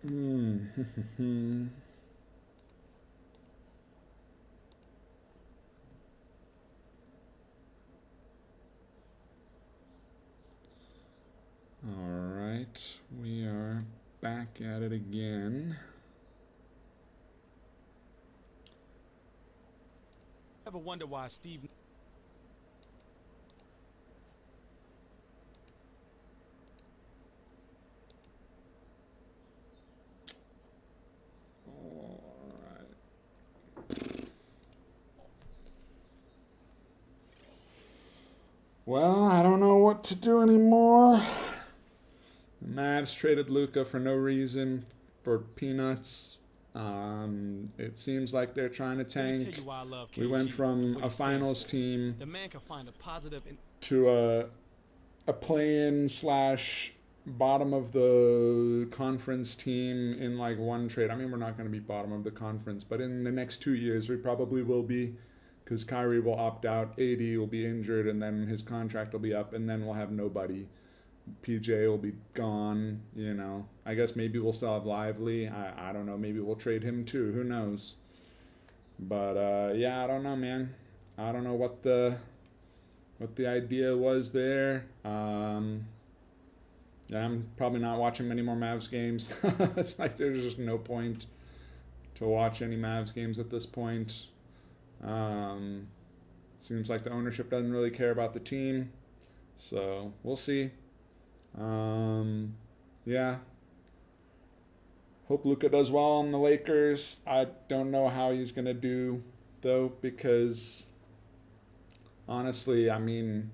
Hmm. All right, we are back at it again. Ever wonder why Steve? All right. Well, I don't know what to do anymore. The Mavs traded Luca for no reason, for peanuts. It seems like they're trying to Let me tell you tank. why I love We went KG and from what a he stands finals for. team The man can find a positive in to a play-in slash bottom of the conference team in like one trade. I mean, we're not going to be bottom of the conference, but in the next 2 years, we probably will be, because Kyrie will opt out, AD will be injured, and then his contract will be up, and then we'll have nobody. PJ will be gone. I guess maybe we'll still have Lively. I don't know. Maybe we'll trade him too. Who knows? But yeah, I don't know, man. I don't know what the idea was there. Yeah, I'm probably not watching many more Mavs games. It's like there's just no point to watch any Mavs games at this point. Um, Seems like the ownership doesn't really care about the team, so we'll see. Um, yeah, hope Luka does well on the Lakers. I don't know how he's gonna do though, because honestly, I mean,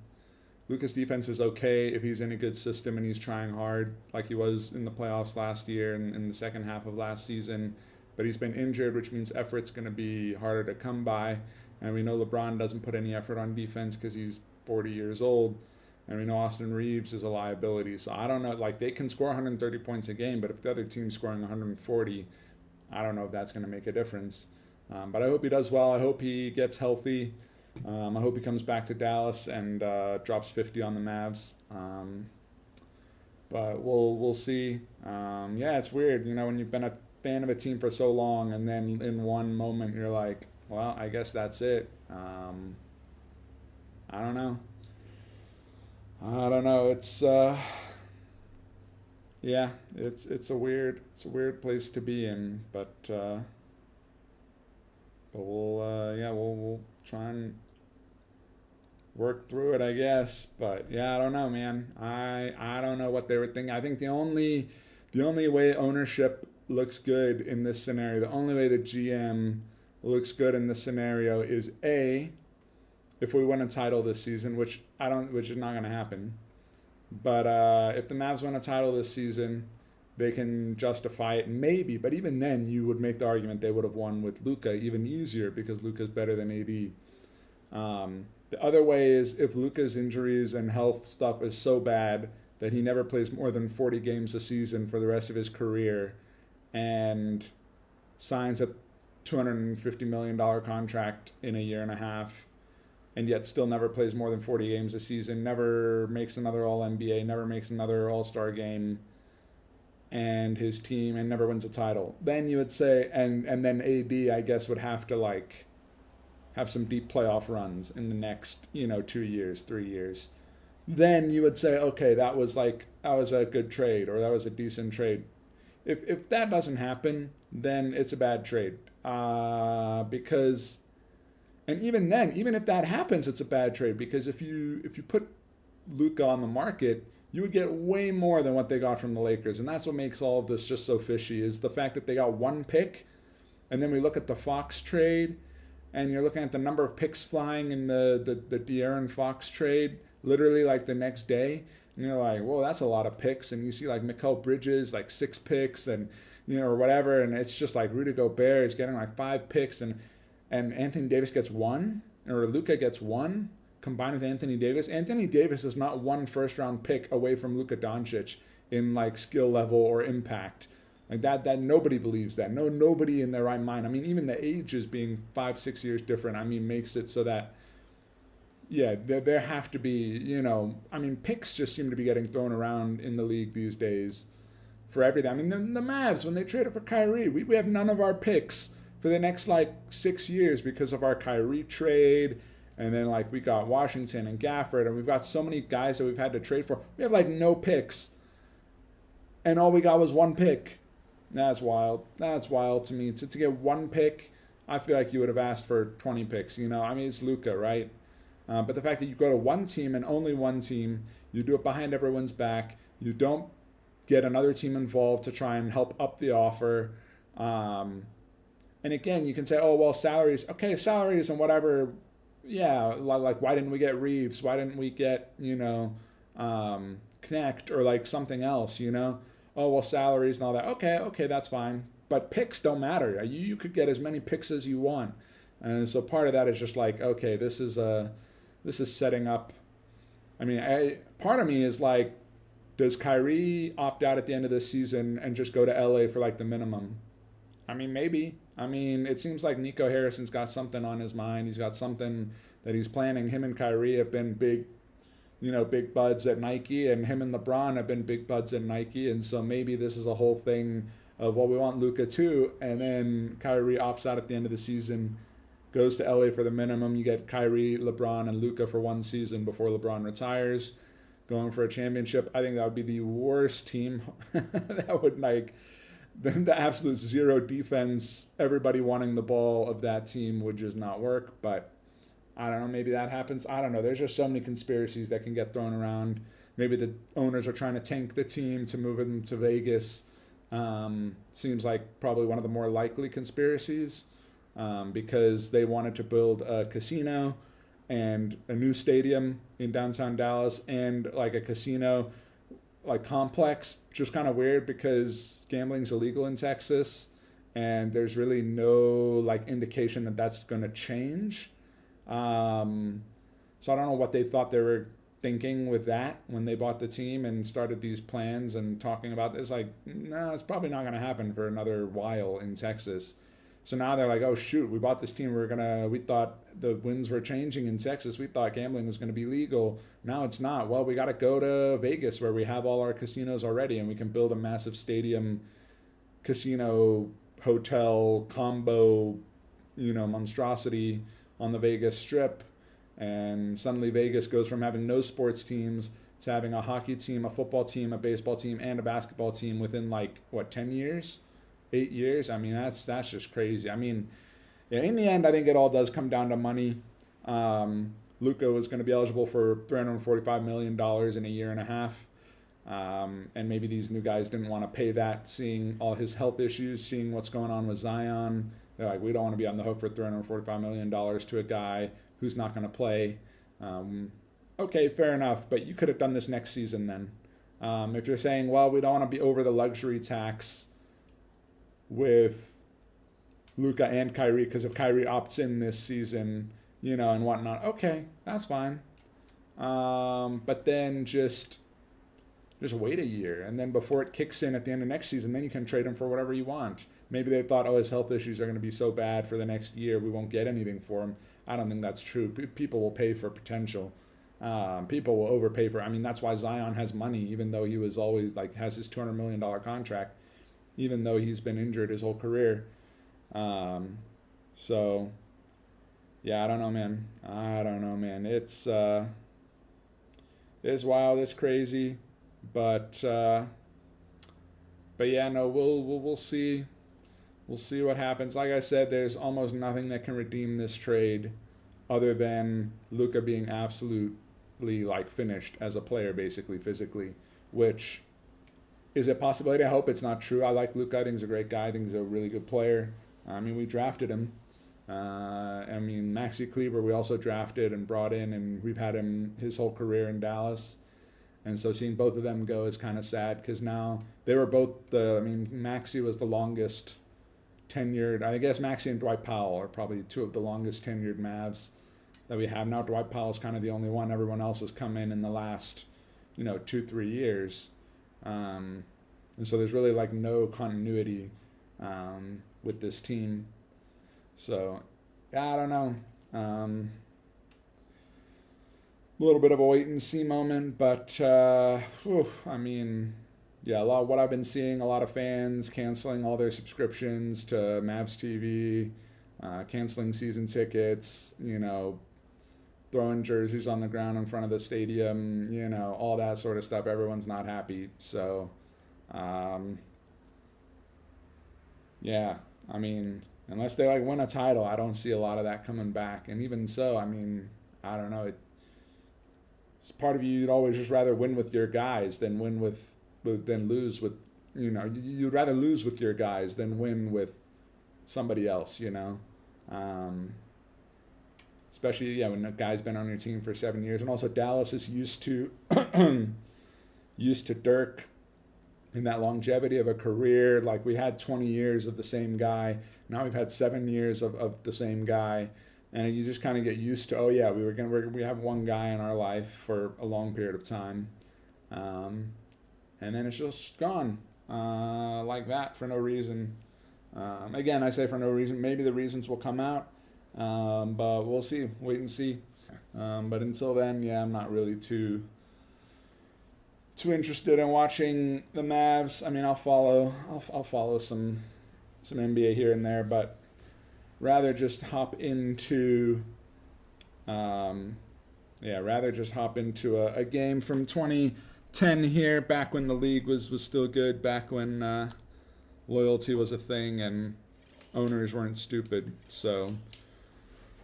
Luka's defense is okay if he's in a good system and he's trying hard, like he was in the playoffs last year and in the second half of last season. But he's been injured, which means effort's going to be harder to come by. And we know LeBron doesn't put any effort on defense because he's 40 years old. And we know Austin Reeves is a liability. So I don't know. Like, they can score 130 points a game, but if the other team's scoring 140, I don't know if that's going to make a difference. But I hope he does well. I hope he gets healthy. I hope he comes back to Dallas and drops 50 on the Mavs. But we'll see. Yeah, it's weird, when you've been a fan of a team for so long, and then in one moment you're like, well, I guess that's it. I don't know. I don't know. It's yeah, it's a weird place to be in, but we'll try and work through it, I guess. But yeah, I don't know, man. I don't know what they were thinking. I think the only way ownership looks good in this scenario, the only way the GM looks good in this scenario is A, if we win a title this season, which is not going to happen. But if the Mavs win a title this season, they can justify it maybe. But even then, you would make the argument they would have won with Luca even easier because Luca's better than AD. The other way is if Luca's injuries and health stuff is so bad that he never plays more than 40 games a season for the rest of his career and signs a $250 million contract in a year and a half and yet still never plays more than 40 games a season, never makes another All NBA, never makes another All Star game, and his team and never wins a title. Then you would say, and then AD, I guess, would have to like have some deep playoff runs in the next 2 years, 3 years. Then you would say, okay, that was a good trade or that was a decent trade. If that doesn't happen, then it's a bad trade. Because and even then, even if that happens, it's a bad trade because if you put Luca on the market, you would get way more than what they got from the Lakers, and that's what makes all of this just so fishy. Is the fact that they got one pick, and then we look at the Fox trade, and you're looking at the number of picks flying in the De'Aaron Fox trade, literally like the next day, and you're like, whoa, that's a lot of picks, and you see like Mikal Bridges like 6 picks, and or whatever, and it's just like Rudy Gobert is getting like 5 picks, and Anthony Davis gets one, or Luca gets one, combined with Anthony Davis. Anthony Davis is not one first round pick away from Luka Doncic in like skill level or impact. Like that nobody believes that. No, nobody in their right mind. I mean, even the ages being 5, 6 years different, I mean, makes it so that yeah, there have to be, I mean, picks just seem to be getting thrown around in the league these days. for everything. I mean, the Mavs, when they traded for Kyrie, we have none of our picks for the next like 6 years because of our Kyrie trade. And then like we got Washington and Gafford, and we've got so many guys that we've had to trade for. We have like no picks, and all we got was one pick. That's wild. That's wild to me. To get one pick, I feel like you would have asked for 20 picks. You know, I mean, it's Luka, right? But the fact that you go to one team and only one team, you do it behind everyone's back. You don't get another team involved to try and help up the offer. And again, you can say, oh, well, salaries. Okay, salaries and whatever. Yeah, like why didn't we get Reeves? Why didn't we get, Connect or like something else, Oh, well, salaries and all that. Okay, that's fine. But picks don't matter. You could get as many picks as you want. And so part of that is just like, okay, this is setting up. I mean, part of me is like, does Kyrie opt out at the end of this season and just go to LA for like the minimum? I mean, maybe. I mean, it seems like Nico Harrison's got something on his mind. He's got something that he's planning. Him and Kyrie have been big buds at Nike, and him and LeBron have been big buds at Nike. And so maybe this is a whole thing of, well, we want Luka too, and then Kyrie opts out at the end of the season, goes to LA for the minimum. You get Kyrie, LeBron, and Luka for one season before LeBron retires, going for a championship. I think that would be the worst team. That would like the absolute zero defense, everybody wanting the ball of that team would just not work. But I don't know, maybe that happens. I don't know. There's just so many conspiracies that can get thrown around. Maybe the owners are trying to tank the team to move them to Vegas. Seems like probably one of the more likely conspiracies, because they wanted to build a casino and a new stadium in downtown Dallas and like a casino like complex, which was kind of weird because gambling's illegal in Texas, and there's really no like indication that that's going to change. So I don't know what they thought they were thinking with that when they bought the team and started these plans and talking about this. Like, no, it's probably not going to happen for another while in Texas. So now they're like, oh shoot, we bought this team. We thought the winds were changing in Texas. We thought gambling was going to be legal. Now it's not. Well, we got to go to Vegas where we have all our casinos already, and we can build a massive stadium, casino, hotel combo, monstrosity on the Vegas Strip. And suddenly Vegas goes from having no sports teams to having a hockey team, a football team, a baseball team, and a basketball team within 10 years? 8 years. I mean, that's just crazy. I mean, yeah, in the end, I think it all does come down to money. Luka was going to be eligible for $345 million in a year and a half. And maybe these new guys didn't want to pay that, seeing all his health issues, seeing what's going on with Zion. They're like, we don't want to be on the hook for $345 million to a guy who's not going to play. Okay, fair enough, but you could have done this next season then. If you're saying, well, we don't want to be over the luxury tax with Luka and Kyrie, because if Kyrie opts in this season, and whatnot, okay, that's fine. But then just wait a year, and then before it kicks in at the end of next season, then you can trade him for whatever you want. Maybe they thought, oh, his health issues are going to be so bad for the next year, we won't get anything for him. I don't think that's true. People will pay for potential. People will overpay for. I mean, that's why Zion has money, even though he was always has his $200 million contract, even though he's been injured his whole career. So, yeah, I don't know, man. It's wild, it's crazy, but yeah, no, we'll see. We'll see what happens. Like I said, there's almost nothing that can redeem this trade other than Luka being absolutely finished as a player, basically physically, which is a possibility. I hope it's not true. I like Luka. I think he's a great guy. I think he's a really good player. I mean, we drafted him. Maxi Kleber we also drafted and brought in, and we've had him his whole career in Dallas. And so seeing both of them go is kind of sad because now they were both Maxi was the longest tenured. I guess Maxi and Dwight Powell are probably two of the longest tenured Mavs that we have now. Dwight Powell's kind of the only one. Everyone else has come in the last, 2-3 years. And so there's really no continuity with this team. So, yeah, I don't know. A little bit of a wait and see moment, but I mean, yeah, a lot. What I've been seeing, a lot of fans canceling all their subscriptions to Mavs TV, canceling season tickets. Throwing jerseys on the ground in front of the stadium. All that sort of stuff. Everyone's not happy. So, um, yeah, I mean, unless they like win a title, I don't see a lot of that coming back. And even so, I mean, I don't know. It's part of you. You'd always just rather win with your guys than win than lose with. You'd rather lose with your guys than win with somebody else. Um, Especially when a guy's been on your team for 7 years, and also Dallas is used to used to Dirk in that longevity of a career. Like we had 20 years of the same guy. Now we've had 7 years of the same guy. And you just kind of get used to, oh yeah, we have one guy in our life for a long period of time. And then it's just gone like that for no reason. Again, I say for no reason. Maybe the reasons will come out. But we'll see. Wait and see. But until then, yeah, I'm not really too interested in watching the Mavs. I mean, I'll follow some NBA here and there, but rather just hop into a game from 2010 here, back when the league was still good, back when loyalty was a thing and owners weren't stupid. So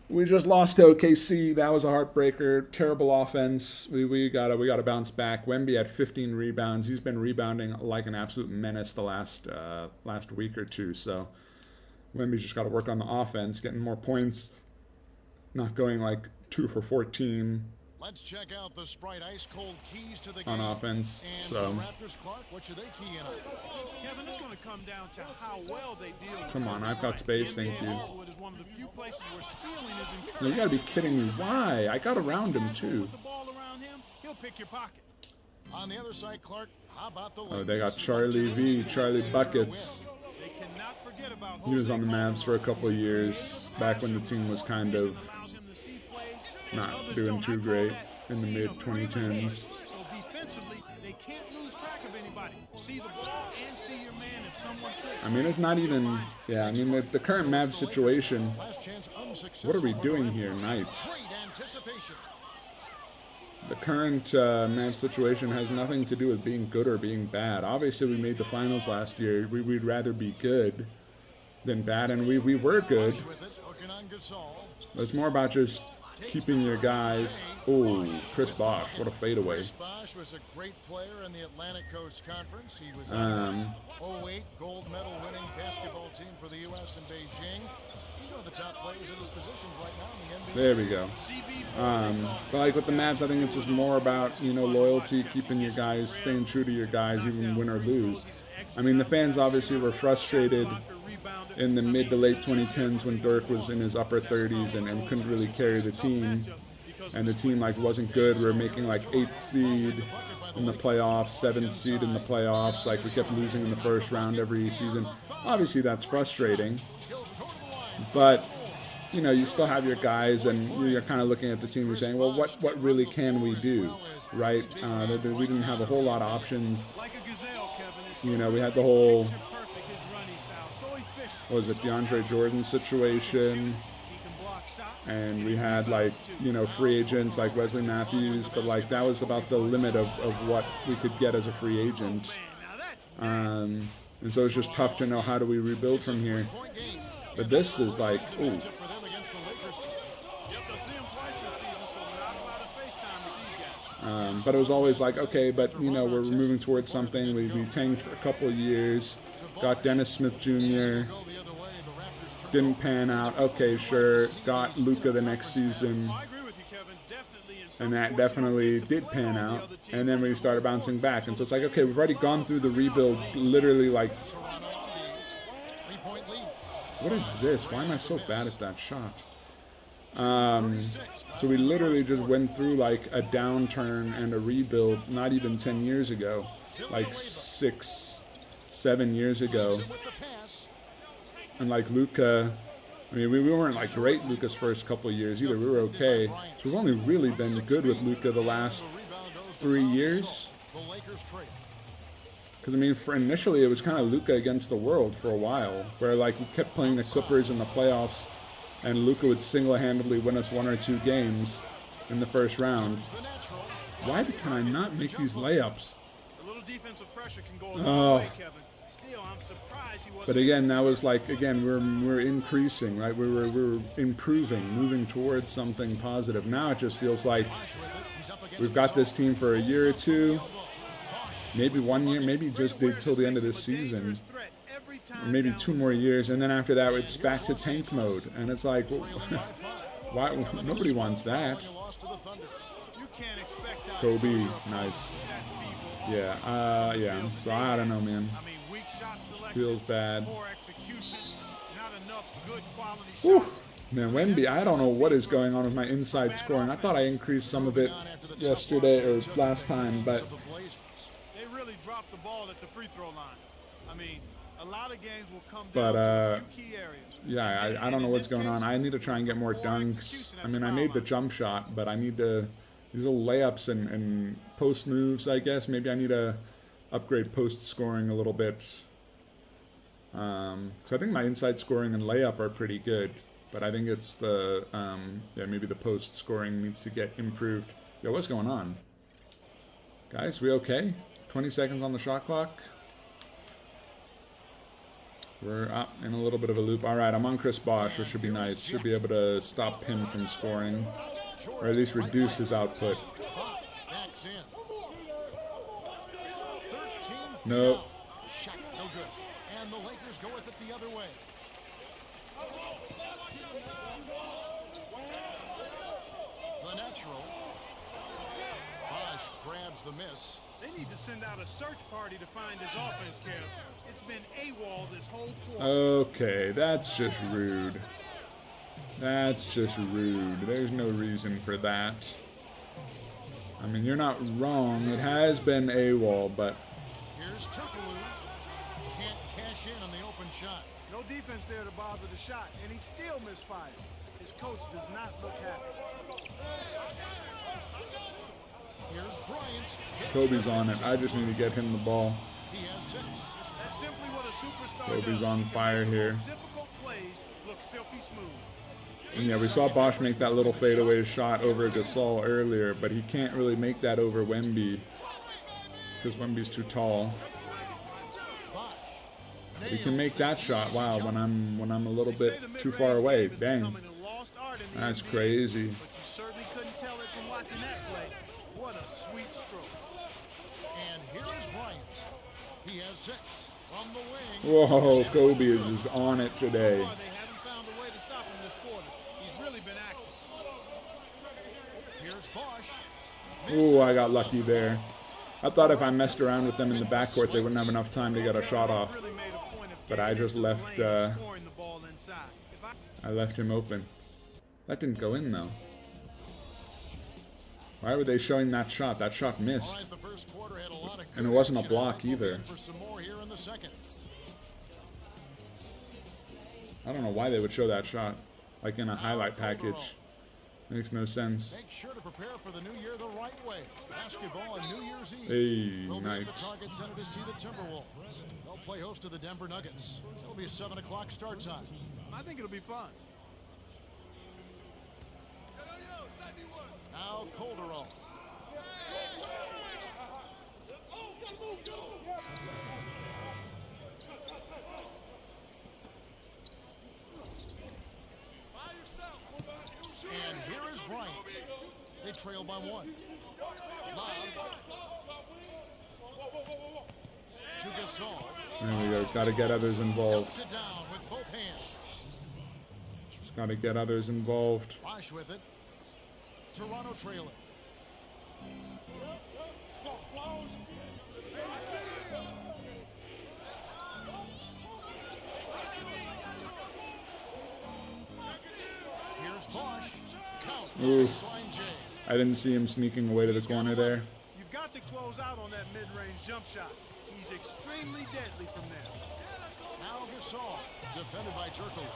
we just lost to OKC. That was a heartbreaker. Terrible offense. We gotta bounce back. Wemby had 15 rebounds. He's been rebounding like an absolute menace the last week or two. So Wemby's just got to work on the offense, getting more points, not going like 2 for 14. Let's check out the Sprite ice cold keys to the on game. offense. And So the Raptors, Clark, what should they key in on? Kevin, it's going to come down to how well they deal with come on, I've got space. Thank you. Hardwood is one of the few places where stealing is encouraged. No, you gotta be kidding me. Why? I got around him too. Put the ball around him, he'll pick your pocket. On the other side, Clark, how about the Oh, they got Charlie V, Charlie Buckets. They cannot forget about He was on the Jose Mavs for a couple of years, back when the team was kind of allows him to see plays. not Others doing don't. too I call great that in the seeing mid a perimeter 2010s. So defensively, they can't lose track of anybody. See the ball and see your man if someone slips. I mean, it's not even. Yeah, I mean the current Mavs situation. Last chance unsuccessful. What are we doing here, Knight? Great anticipation. The current Mavs situation has nothing to do with being good or being bad. Obviously, we made the finals last year. We'd rather be good than bad, and we were good. With it, hooking on Gasol. But it's more about just keeping your guys. Oh, Chris Bosh, what a fadeaway. Chris Bosh was a great player in the Atlantic Coast Conference. He was Um, on the 08 gold medal winning basketball team for the U.S. in Beijing. He's one of the top players in his position right now in the NBA. There we go. But like with the Mavs, I think it's just more about, loyalty, keeping your guys, staying true to your guys, even win or lose. I mean, the fans obviously were frustrated in the mid to late 2010s when Dirk was in his upper 30s and couldn't really carry the team. And the team wasn't good. We were making 8th seed in the playoffs, 7th seed in the playoffs. We kept losing in the first round every season. Obviously, that's frustrating. But you still have your guys, and you're kind of looking at the team and saying, well, what really can we do, right? We didn't have a whole lot of options. We had the whole, what was it, DeAndre Jordan situation, and we had free agents like Wesley Matthews, but that was about the limit of what we could get as a free agent. And so it's just tough to know, how do we rebuild from here. But this is ooh. But it was always okay, but we're moving towards something. We tanked for a couple of years, got Dennis Smith Jr., didn't pan out. Okay, sure, got Luka the next season, and that definitely did pan out. And then we started bouncing back, and so it's okay, we've already gone through the rebuild, literally what is this? Why am I so bad at that shot? So we literally just went through a downturn and a rebuild not even 10 years ago, 6, 7 years ago. And Luka, I mean, we weren't great Luka's first couple of years either. We were okay. So we've only really been good with Luka the last 3 years. Because, I mean, for initially it was kind of Luka against the world for a while, where, like, we kept playing the Clippers in the playoffs, and Luka would single-handedly win us 1 or 2 games in the first round. Why can I not make these layups? A little defensive pressure can go a long way, Kevin. Still, I'm surprised he wasn't. But again, that was like, again, we're increasing, right? We're improving, moving towards something positive. Now it just feels like we've got this team for a year or two, maybe 1 year, maybe just till the end of this season, or maybe 2 more years, and then after that it's back to tank mode, and it's like, well, why? Nobody wants that. Kobe, nice. Yeah, yeah. So I don't know, man. Feels bad. Whew. Man, Wemby, I don't know what is going on with my inside scoring. I thought I increased some of it yesterday or last time, but they really dropped the ball at the free throw line. I mean, a lot of games will come down to a few key areas. Yeah, I don't know what's going on. I need to try and get more dunks. I mean, I made the jump shot, but I need to these little layups and post moves, I guess. Maybe I need to upgrade post scoring a little bit. So I think my inside scoring and layup are pretty good, but I think it's the yeah, maybe the post scoring needs to get improved. Yo, what's going on, guys? We okay? 20 seconds on the shot clock. We're up in a little bit of a loop. All right, I'm on Chris Bosh, which should be nice. Should be able to stop him from scoring, or at least reduce his output. No. And the Lakers go with it the other way. The natural. Bosh grabs the miss. They need to send out a search party to find his offense, Kev. It's been AWOL this whole quarter. Okay, that's just rude. That's just rude. There's no reason for that. I mean, you're not wrong. It has been AWOL, but... Here's Turkoglu. Can't cash in on the open shot. No defense there to bother the shot, and he still misfired. His coach does not look happy. Here's Bryant. Kobe's on it. I just need to get him the ball. He has 6. That's simply what a superstar Kobe's does. on fire here. Difficult plays look silky smooth. And yeah, we saw Bosh make that little fadeaway shot over Gasol earlier, but he can't really make that over Wemby because Wemby's too tall. But he can make that shot. Wow, when I'm a little bit too far away. Dang, that's crazy. But you certainly couldn't tell it from watching that play. What a sweet stroke. And here is Bryant. He has 6 from the wing. Whoa, Kobe is just on it today. They haven't found a way to stop him this quarter. He's really been active. Here's Bosh. Ooh, I got lucky there. I thought if I messed around with them in the backcourt, they wouldn't have enough time to get a shot off. But I just left. I left him open. That didn't go in though. Why were they showing that shot? That shot missed. And it wasn't a block either. I don't know why they would show that shot. Like in a highlight package. Makes no sense. Make sure to prepare for the new year the right way. Basketball on New Year's Eve. Hey, They'll nice. be at the Target Center to see the Timberwolves. They'll play host to the Denver Nuggets. It'll be a 7 o'clock start time. I think it'll be fun. Now Calderon. And here is Bryant. They trail by 1. Lob. To Gasol. There we go. Got to get others involved. Knocks it down with both hands. Just got to get others involved. Bosh with it. Toronto trailing. Here's Bosh. Count. Oof. Baseline J. I didn't see him sneaking away to the corner there. You've got to close out on that mid-range jump shot. He's extremely deadly from there. Now Gasol. Defended by Turkoglu.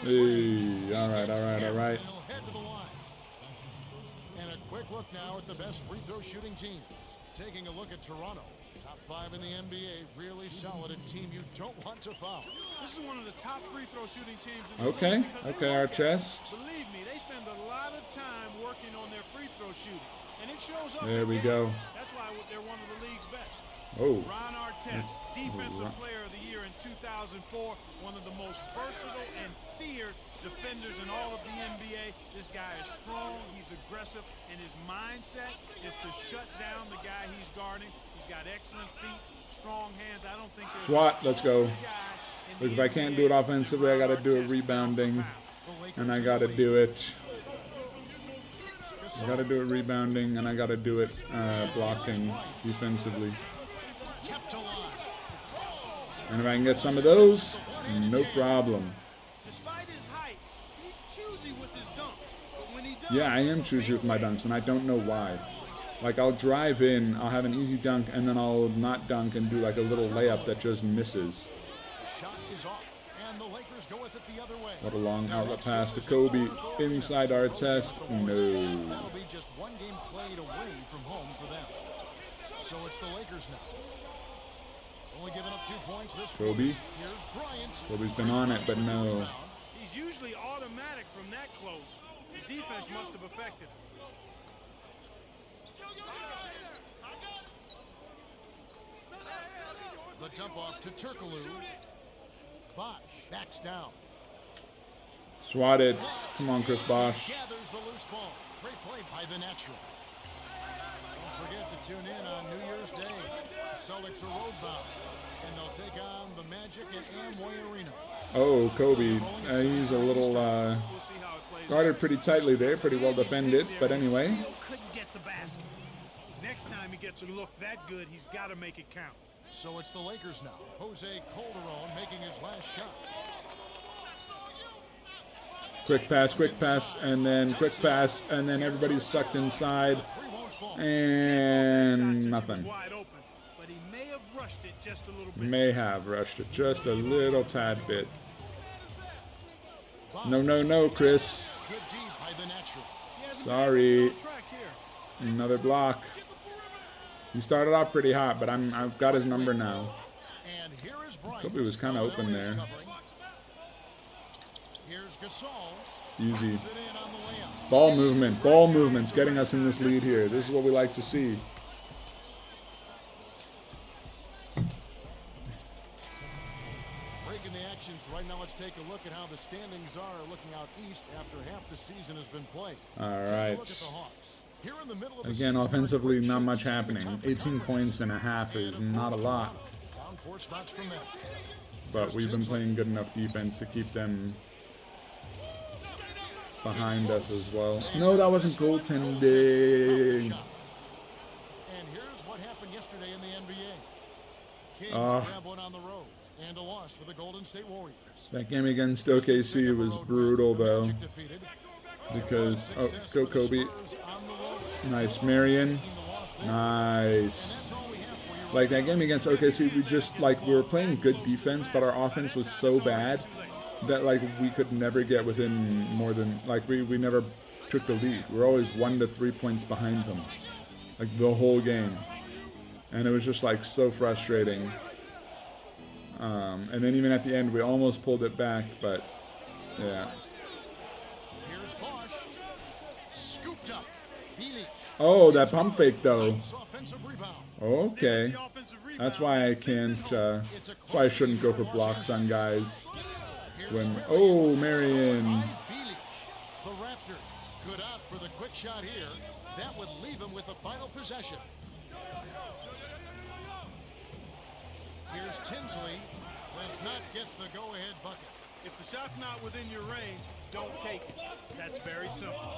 Hey, all right, all right, all right. And he'll head to the line. And a quick look now at the best free throw shooting teams. Taking a look at Toronto. Top 5 in the NBA, really solid. A team you don't want to foul. This is one of the top free throw shooting teams in the Okay, league because okay, our chest. believe me, they spend a lot of time working on their free throw shooting, and it shows up. There we go. That's why they're one of the league's best. Oh. Ron Artest, Defensive Player of the Year in 2004, one of the most versatile and feared defenders in all of the NBA. This guy is strong, he's aggressive, and his mindset is to shut down the guy he's guarding. He's got excellent feet, strong hands. I don't think there's SWAT, let's go. Look, if I can't do it offensively, I got to do it rebounding, and I got to do it. I got to do it rebounding, and I got to do it blocking defensively. And if I can get some of those, no problem. Despite his height, he's choosy with his dunks. But when he does, Yeah, I am choosy with my dunks, and I don't know why. Like, I'll drive in, I'll have an easy dunk, and then I'll not dunk and do like a little layup that just misses. Shot is off, and the Lakers go with it the other way. What a long outlet pass to Kobe inside our test. No. That'll be just one game played away from home for them. So it's the Lakers now. Only giving up 2 points this Kobe. Here's Bryant. Kobe's been on it, but no. he's usually automatic from that close. His defense must have affected him. The dump off to Turkoglu. Bosh backs down. Swatted. Come on, Chris Bosh. Gathers the loose ball. Great play by the natural. Don't forget to tune in on New Year's Day. Celtics are road bound, and they'll take on the Magic at Amway Arena. Oh, Kobe. He's a little We'll see how it plays. guarded pretty tightly there. Pretty well defended. But anyway. Couldn't get the basket. Next time he gets a look that good, he's got to make it count. So it's the Lakers now. Jose Calderon making his last shot. Quick pass, and then quick pass, and then everybody's sucked inside. And nothing. Wide open, but he may have rushed it just a little bit. May have rushed it just a little tad bit. No, no, no, Chris. Good deep by the natural. Sorry. Track here. Another block. He started off pretty hot, but I've got his number now. And here is Bryant. Kobe was kind of open there. Here's Gasol. Easy. Puts it in on the layup. Ball movement. Ball movement's getting us in this lead here. This is what we like to see. Breaking the actions right now. Let's take a look at how the standings are looking out east after half the season has been played. All Take a right. look at the Hawks. Here in the middle of the Again, season, offensively, not much shape, happening. 18 points and a half is not a lot. Down 4 spots from them. But we've been playing good enough defense to keep them behind us as well. No, that wasn't goaltending. And here's what happened yesterday in the NBA. Kings traveling on the road and a loss for the Golden State Warriors. That game against OKC was brutal, though. Because, oh, go Kobe. Nice, Marion. Nice. Like, that game against OKC, we were playing good defense, but our offense was so bad that, like, we could never get within more than, like, we never took the lead. We were always 1 to 3 points behind them, like, the whole game. And it was just, like, so frustrating. And then even at the end, we almost pulled it back, but, yeah. Here's Bosh. Scooped up. Oh, that pump fake, though. Offensive rebound. Okay. That's why I can't, that's why I shouldn't go for blocks on guys. When, oh, Marion. The Raptors good out for the quick shot here. That would leave him with the final possession. Here's Tinsley. Does not get the go-ahead bucket. If the shot's not within your range, don't take it. That's very simple.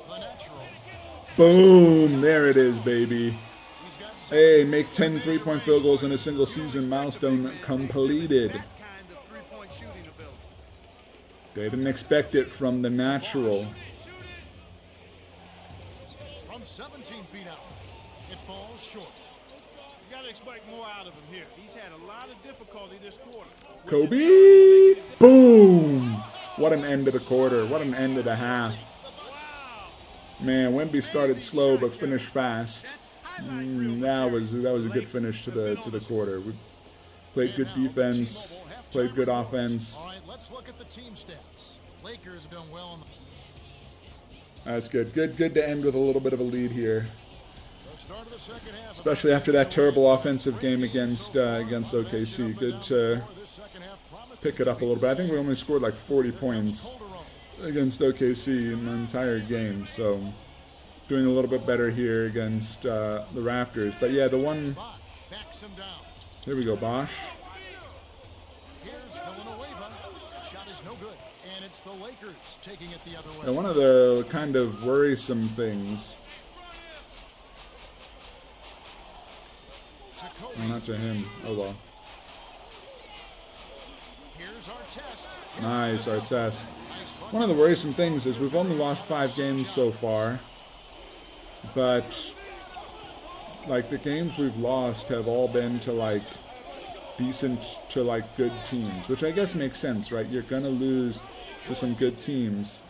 The natural. Boom. There it is, baby. Hey, make 10 three-point field goals in a single season. Milestone completed. That kind of three-point shooting ability. They didn't expect it from the natural. From 17 feet out. It falls short. You got to expect more out of him here. He's had a lot of difficulty this quarter. Kobe. Boom. What an end of the quarter. What an end of the half. Man, Wemby started slow but finished fast. That was a good finish to the quarter. We played good defense, played good offense. All right, let's look at the team stats. Lakers have done well in the That's good. Good to end with a little bit of a lead here, start of the second half. especially after that terrible offensive game against OKC. Good to pick it up a little bit. I think we only scored like 40 points against OKC in the entire game, so doing a little bit better here against the Raptors. But yeah, the one... Backs him down. Here we go, Bosch. Here's Villanueva. Shot is no good. And it's the Lakers taking it the other way. Now, one of the kind of worrisome things... Oh, not to him. Oh, well. Here's Artest. Nice, Artest. One of the worrisome things is we've only lost 5 games so far. But, like, the games we've lost have all been to, like, decent to, like, good teams. Which I guess makes sense, right? You're gonna lose to some good teams.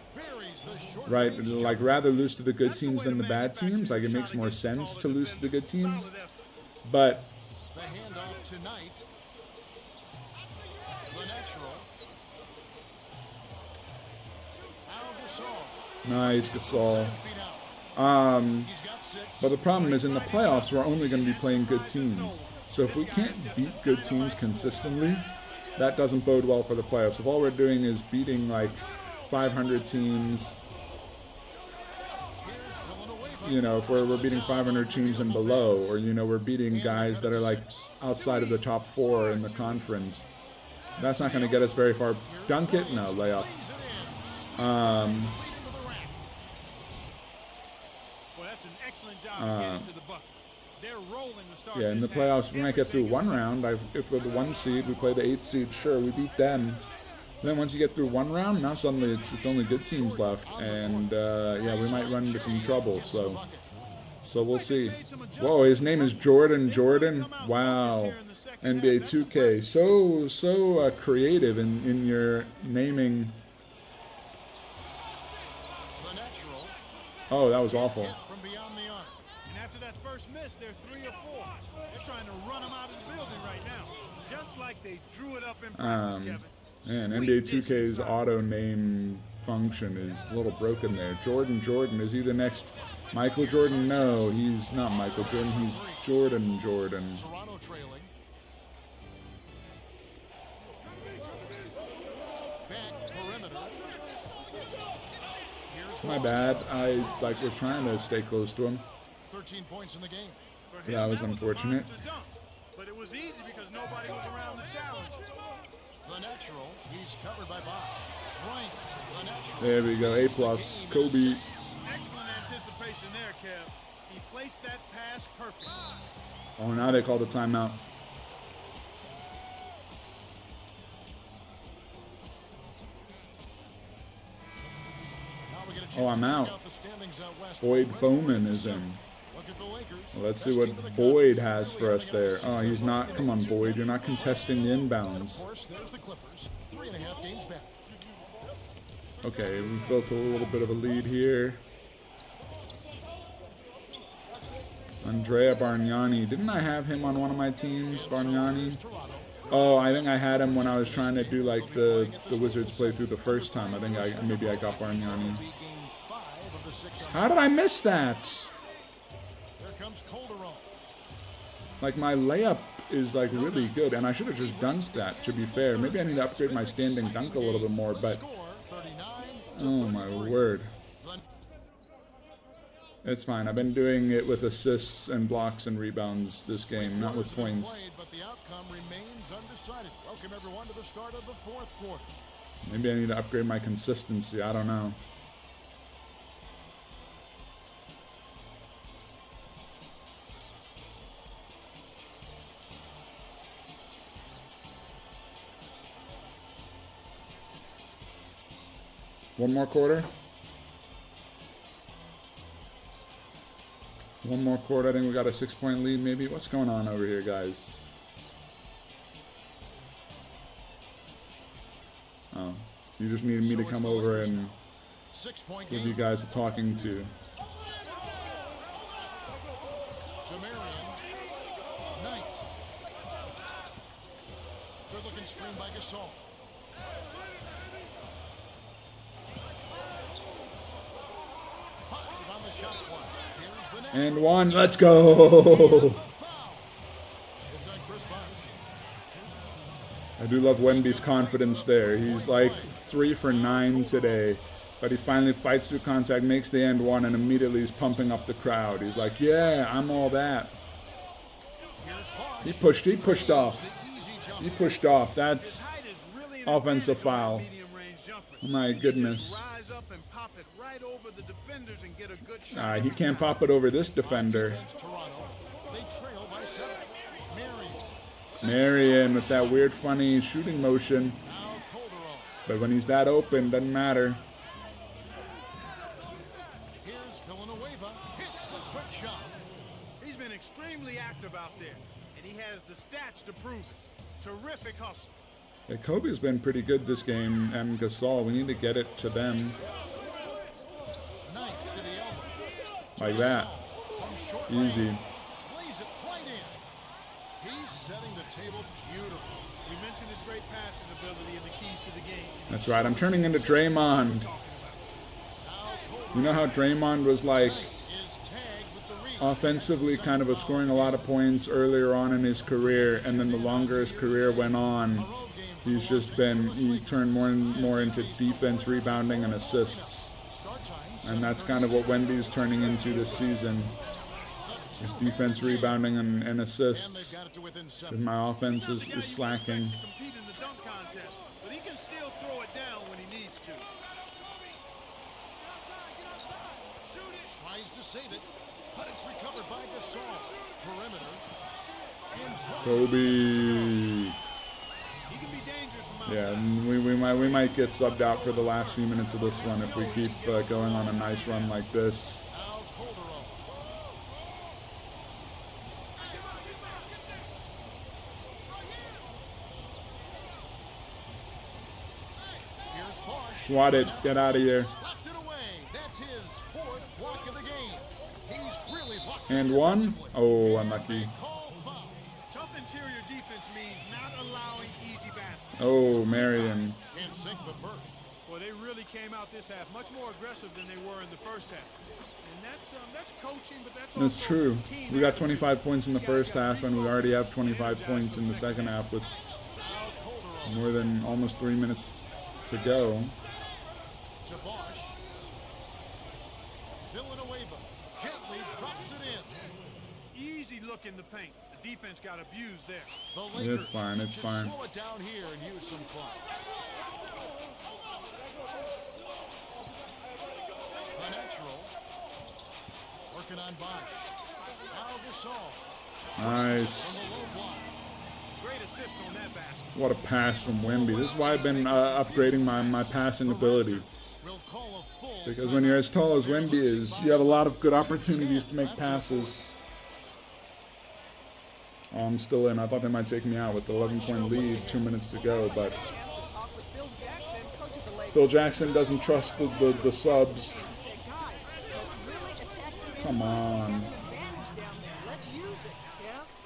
Right? Like, rather lose to the good teams than the bad teams. Like, it makes more sense to lose to the good teams. But... The handoff tonight. The natural. Nice, Gasol. But the problem is in the playoffs, we're only going to be playing good teams. So if we can't beat good teams consistently, that doesn't bode well for the playoffs. If all we're doing is beating like 500 teams, you know, if we're beating 500 teams and below, or, you know, we're beating guys that are like outside of the top 4 in the conference, that's not going to get us very far. Dunk it? No, layup. Yeah, in the playoffs, we might get through one round. If we're the 1 seed, we play the 8 seed, sure, we beat them. Then once you get through one round, now suddenly it's only good teams left, and yeah, we might run into some trouble. So we'll see. Whoa, his name is Jordan. Wow, NBA 2K, so creative in your naming. Oh, that was awful. First miss, they're 3 or 4. They're trying to run them out of the building right now, just like they drew it up in practice, Kevin. Man, NBA 2K's auto name function is a little broken there. Jordan, is he the next Michael Jordan? No, he's not Michael Jordan. He's Jordan. Toronto trailing. Back perimeter. My bad. I was trying to stay close to him. 13 points in the game. That was unfortunate. But it was easy because nobody was around the challenge. The natural, he's covered by Bosch. Bryant, the natural. There we go. A+. Kobe. Excellent anticipation there, Kev. He placed that pass perfect. Oh, now they call the timeout. Oh, I'm out. Boyd Bowman is in. Well, let's see what Boyd has for us there. Oh, he's not. Come on, Boyd. You're not contesting the inbounds. Okay, we built a little bit of a lead here. Andrea Bargnani. Didn't I have him on one of my teams, Bargnani? Oh, I think I had him when I was trying to do like the Wizards playthrough the first time. I think maybe I got Bargnani. How did I miss that? Like, my layup is like really good, and I should have just dunked that, to be fair. Maybe I need to upgrade my standing dunk a little bit more, but oh my word. It's fine. I've been doing it with assists and blocks and rebounds this game, not with points. Maybe I need to upgrade my consistency. I don't know. One more quarter. One more quarter. I think we got a 6-point lead, maybe. What's going on over here, guys? Oh, you just needed me to come over and give you guys a talking to. to Marion. Knight. Good looking screen by Gasol. Five on the shot clock. Here's the next. And one. Let's go. It's on Chris Bosh. I do love Wemby's confidence there. He's like 3 for 9 today. But he finally fights through contact, makes the and one, and immediately he's pumping up the crowd. He's like, yeah, I'm all that. He pushed off. He pushed off. That's offensive foul. Oh my goodness. He can't pop it over this defender. Marion with that weird, funny shooting motion. But when he's that open, doesn't matter. He's been extremely active out there, and he has the stats to prove it. Terrific hustle. Yeah, Kobe's been pretty good this game, and Gasol. We need to get it to them. Like that. Easy. He's setting the table beautiful. We mentioned his great passing ability and the keys to the game. That's right. I'm turning into Draymond. You know how Draymond was like offensively kind of scoring a lot of points earlier on in his career, and then the longer his career went on, he turned more and more into defense, rebounding, and assists. And that's kind of what Wemby's turning into this season. His defense, rebounding, and assists. Because my offense is slacking. But he can still throw it down when he needs to. Tries to save it, but it's recovered by Gasol. Perimeter. Kobe. He can be dangerous from Yeah, outside. we might get subbed out for the last few minutes of this one if we keep going on a nice run like this. Swat it. Get out of here. And one. Oh, unlucky. Tough interior defense means not allowing easy baskets. Oh, Marion. Can't sink the first. Well, they really came out this half much more aggressive than they were in the first half. And that's coaching, but that's That's also true. team We got attitude. 25 points in the first half, and we already have 25 points in the second half with more than almost 3 minutes to go. To Bosh. Villanueva gently drops it in. Easy look in the paint. The defense got abused there. The Lakers It's fine. It's should fine. slow it down here and use some clock. The natural. Working on Bosh. Al Gasol. Nice. From the low block. Great assist on that basket. What a pass from Wemby. This is why I've been upgrading my passing ability. Will call a full Because when you're as tall as Wemby is, you have a lot of good opportunities to make passes. Oh, I'm still in. I thought they might take me out with the 11-point lead, 2 minutes to go, but Phil Jackson doesn't trust the subs. Come on.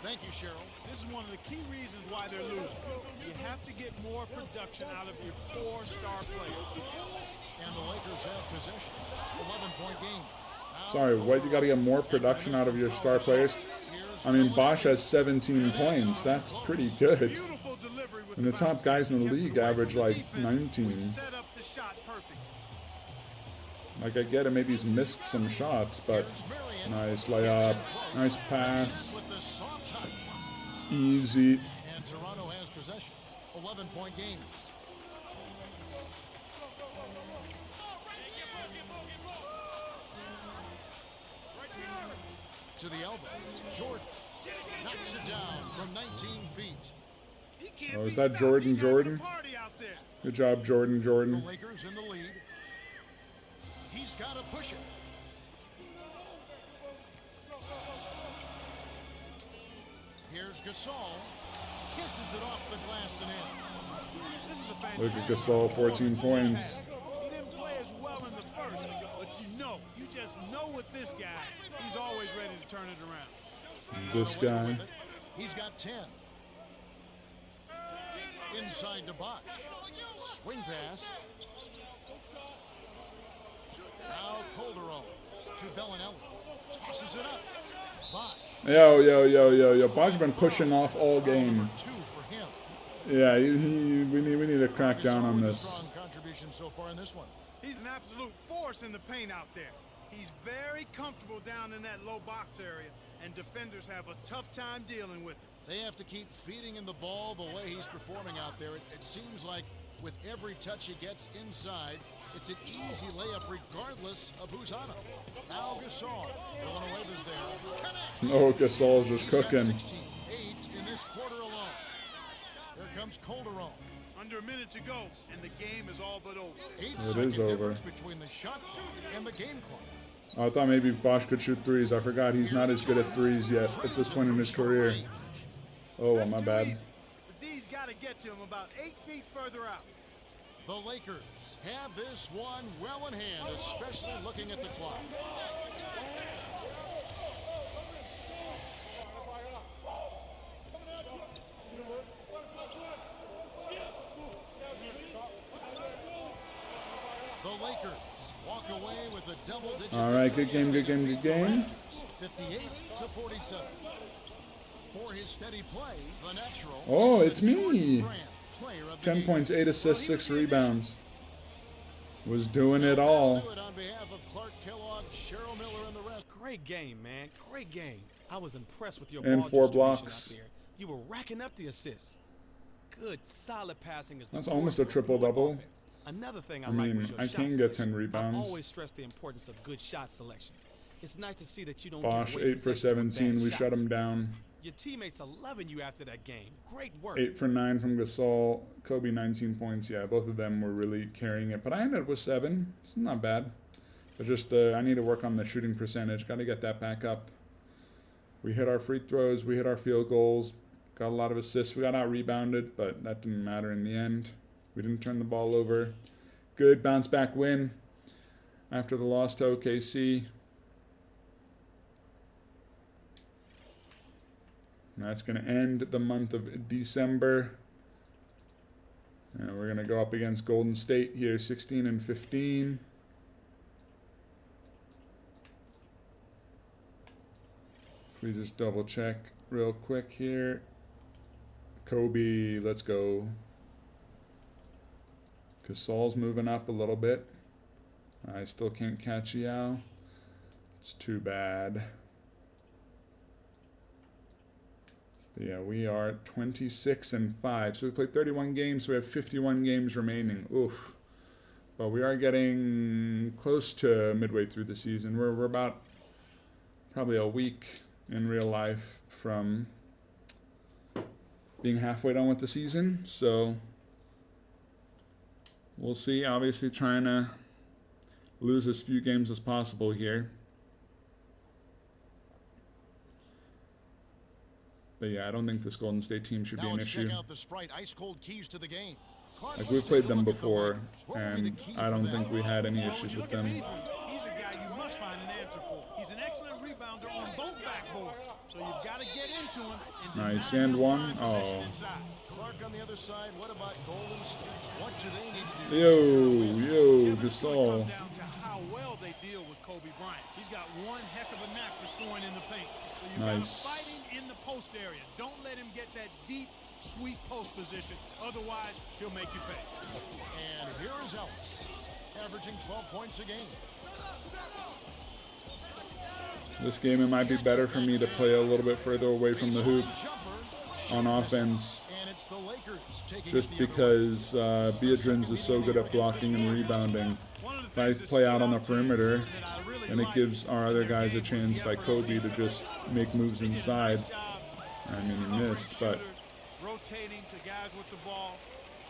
Thank you, Cheryl. This is one of the key reasons why they're losing. You have to get more production out of your core star players. And the Lakers have possession. 11-point game. Sorry, what? You got to get more production out of your star players? I mean, Bosh has 17 points. That's pretty good. Beautiful delivery with And the top guys in the league average like 19. set up the shot perfect. Like, I get it, maybe he's missed some shots, but nice layup, nice pass, With the soft touch. easy. And Toronto has possession. 11-point game. To the elbow. Jordan knocks it down from 19 feet. He can't Oh, be is that stopped. Jordan, He's having a Jordan? party out there. Good job, Jordan, The Jordan. Lakers in the lead. He's got to push it. Here's Gasol. Kisses it off the glass and in. This is a Look fantastic at Gasol, 14 points. He didn't play as well in the first, but you just know with this guy, he's always ready to turn it around. This guy. He's got 10. Inside to Bosch. Swing pass. Now Calderon to Bellinelli. Tosses it up. Bosch. Yo. Bosch been pushing off all game. 2 for him. Yeah, we need to crack down on this. Strong contribution so far in this one. He's an absolute force in the paint out there. He's very comfortable down in that low box area, and defenders have a tough time dealing with him. They have to keep feeding him the ball the way he's performing out there. It seems like with every touch he gets inside, it's an easy layup regardless of who's on him. Now Gasol. Villanueva's there. Connects. Oh, Gasol's just He's got cooking. 16, 8 in this quarter alone. Here comes Calderon. Under a minute to go, and the game is all but over. 8-second is over. difference between the shot and the game clock. I thought maybe Bosch could shoot threes. I forgot he's not as good at threes yet at this point in his career. Oh, well, my bad. But these got to get to him about 8 feet further out. The Lakers have this one well in hand, especially looking at the clock. The Lakers walk away with a double-digit. All right, good game. 58-47. For his steady play, the natural. Oh, it's me. Grant, player of the 10 game. points, 8 assists, 6 rebounds. Was doing it all. On behalf of Clark Kellogg, Cheryl Miller, and the rest. Great game, man. Great game. I was impressed with your And ball 4 distribution blocks. out there. You were racking up the assists. Good, solid passing. Is the That's core almost a of your triple-double. offense. Another thing I, I like mean, was your I shot can get 10 selection. rebounds. I always stress the importance of good shot selection. It's nice to see that you don't Bosch, give away 8 for possessions with 17. bad We shut shots. him down. Your teammates are loving you after that game. Great work. 8 for 9 from Gasol. Kobe, 19 points. Yeah, both of them were really carrying it. But I ended up with 7. It's not bad. But just I need to work on the shooting percentage. Got to get that back up. We hit our free throws. We hit our field goals. Got a lot of assists. We got out-rebounded, but that didn't matter in the end. We didn't turn the ball over. Good bounce-back win after the loss to OKC. And that's going to end the month of December. And we're going to go up against Golden State here, 16-15. If we just double check real quick here. Kobe, let's go. Gasol's moving up a little bit. I still can't catch Yao. It's too bad. But yeah, we are 26-5. So we played 31 games, so we have 51 games remaining. Oof. But we are getting close to midway through the season. We're about probably a week in real life from being halfway done with the season. So we'll see. Obviously trying to lose as few games as possible here. But yeah, I don't think this Golden State team should be an issue. Check out the Sprite ice cold keys to the game. Like, we've played them before, and I don't think we had any issues with them. He's a guy you must find an answer for. He's an excellent rebounder on both backboards, so you've got to get into him. Nice, and one. Oh. Clark on the other side. What about Golden State? What do they need to do? Yo, It's Gasol. come down to how well they deal with Kobe Bryant. He's got one heck of a knack for scoring in the paint. So you've got to Nice. fight him in the post area. Don't let him get that deep, sweet post position. Otherwise, he'll make you pay. And here is Ellis, averaging 12 points a game. This game, it might be better for me to play a little bit further away from the hoop on offense, And it's the Lakers taking just it the other way. because Beatrice is so good at blocking and rebounding. If I play out on the perimeter, then it gives our other guys a chance, like Kobe, to just make moves inside. I mean, he missed, but rotating to guys with the ball.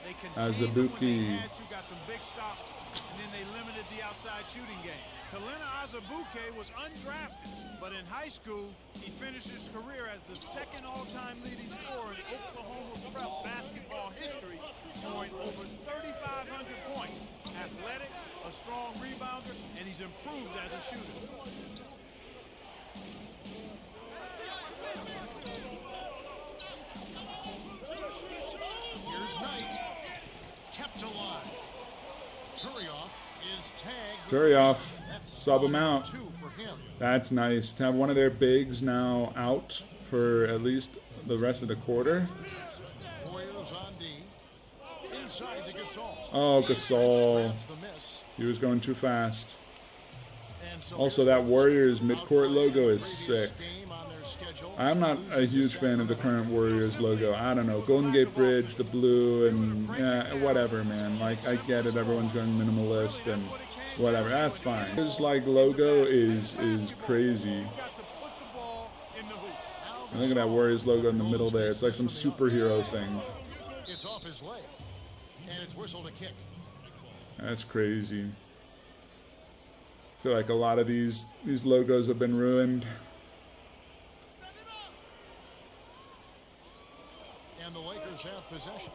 They Azubuike. got some big stops, and then they limited the outside shooting game. Kalina Azubuike was undrafted, but in high school, he finished his career as the second all-time leading scorer in Oklahoma prep basketball history, scoring over 3,500 points. Athletic, a strong rebounder, and he's improved as a shooter. Jury off. That's Sub him out. 2 for him. That's nice. To have one of their bigs now out for at least the rest of the quarter. Warriors on D. Inside to Gasol. Oh, Gasol. Grabs the miss. He was going too fast. And so Also, that Warriors midcourt logo is sick. game on their schedule. I'm not a huge fan of the current Warriors logo. I don't know. Golden Gate Bridge, the blue, and whatever, man. Like, I get it. Everyone's going minimalist and whatever. That's fine. His, like, logo is crazy. And look at that Warriors logo in the middle there. It's like some superhero thing. It's off his leg. And it's whistled a kick. That's crazy. I feel like a lot of these logos have been ruined. And the Lakers have possession.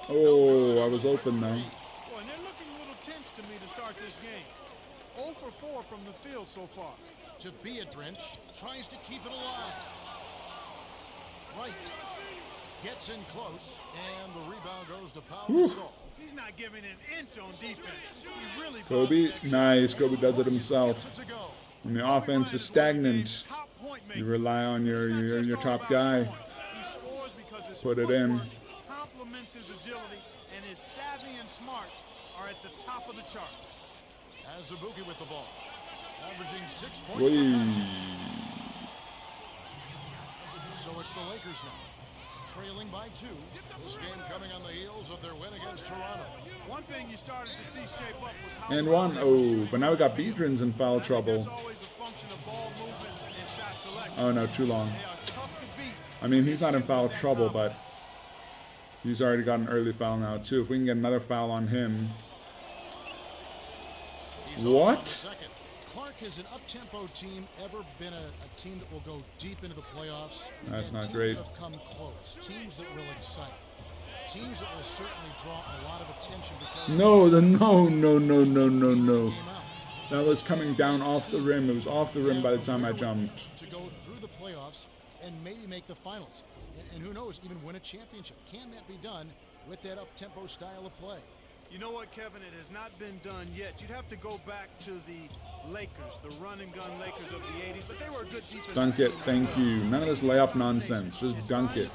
Oh, I was open though. Boy, and they're looking a little tense to me to start this game. 0 for 4 from the field so far. To be a drench, tries to keep it alive. Right. Gets in close, and the rebound goes to Pau Gasol. He's not giving an inch on defense. He really Kobe, nice. Kobe does it himself. Gets it to go. When the offense is stagnant, you rely on your top guy. He scores because his Put it in. footwork complements his agility, and his savvy and smarts are at the top of the charts. Azubuike with the ball. Averaging 6 points per Whee. contest. So it's the Lakers now. Trailing by 2. This game coming on the heels of their win against Toronto. One thing you started to see shape up was how And one. Oh, but now we got Biedrins in foul trouble. That's always a function of ball movement and shot selection. Oh no, too long. They are tough to beat. I mean, he's not in foul trouble, but he's already got an early foul now too. If we can get another foul on him. He's on What? the second. Clark, has an up-tempo team ever been a team that will go deep into the playoffs? That's And not teams great. that have come close. Teams that will excite. Teams that will certainly draw a lot of attention because No, no. game out. That was coming down off the rim. It was off the rim by the time I jumped. To go through the playoffs and maybe make the finals. And who knows, even win a championship. Can that be done with that up-tempo style of play? You know what, Kevin? It has not been done yet. You'd have to go back to the Lakers, the run-and-gun Lakers of the 80s, but they were a good defense. Dunk it, thank you. None of this layup nonsense. Just dunk it.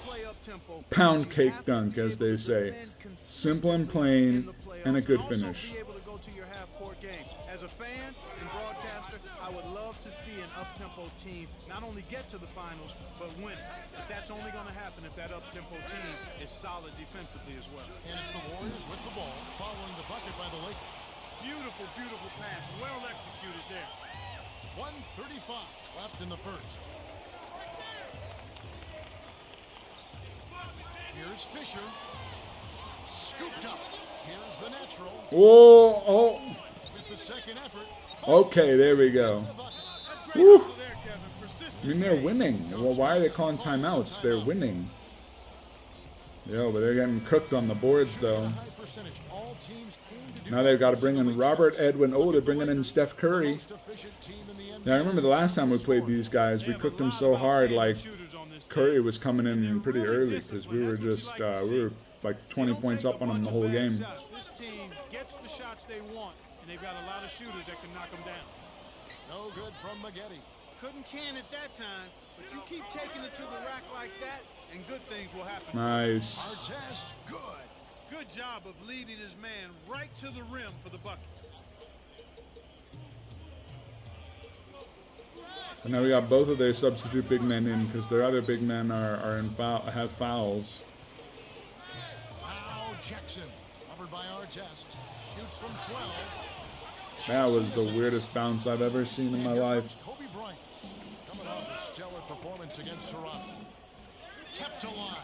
Pound cake dunk, as they say. Simple and plain, and a good finish. Be able to go to your half-court game. As a fan and broadcaster, I would love to see an up-tempo team not only get to the finals, but win it. But that's only going to happen if that up-tempo team is solid defensively as well. And it's the Warriors with the ball, following the bucket by the Lakers. Beautiful, beautiful pass. Well executed there. 1:35 left in the first. Here's Fisher. Scooped up. Here's the natural. Whoa, oh, With the second effort. okay, there we go. The bucket. That's great Woo. hustle there, Kevin. Persistence. I mean, they're winning. Well, why are they calling timeouts? They're winning. Yo, but they're getting cooked on the boards, though. High percentage. All teams aim to do Now they've got to bring in most Robert Edwin. Oh, they're bringing in Steph Curry. efficient team in the NBA. Now, I remember the last time we played these guys, we cooked them so hard, like, Shooters on this Curry was coming in pretty early because we were just, we were like 20 points up on them the whole game. This team gets the shots they want, and they've got a lot of shooters that can knock them down. No good from Maggette. Couldn't can it that time, but you keep taking it to the rack like that, and good things will happen. Nice. Artest, good. Good job of leading his man right to the rim for the bucket. And now we got both of their substitute big men in because their other big men are in have fouls. Now Jackson, covered by Artest, shoots from 12. That was the weirdest bounce I've ever seen in my life. Kobe Bryant, coming off a stellar performance against Toronto. Kept alive.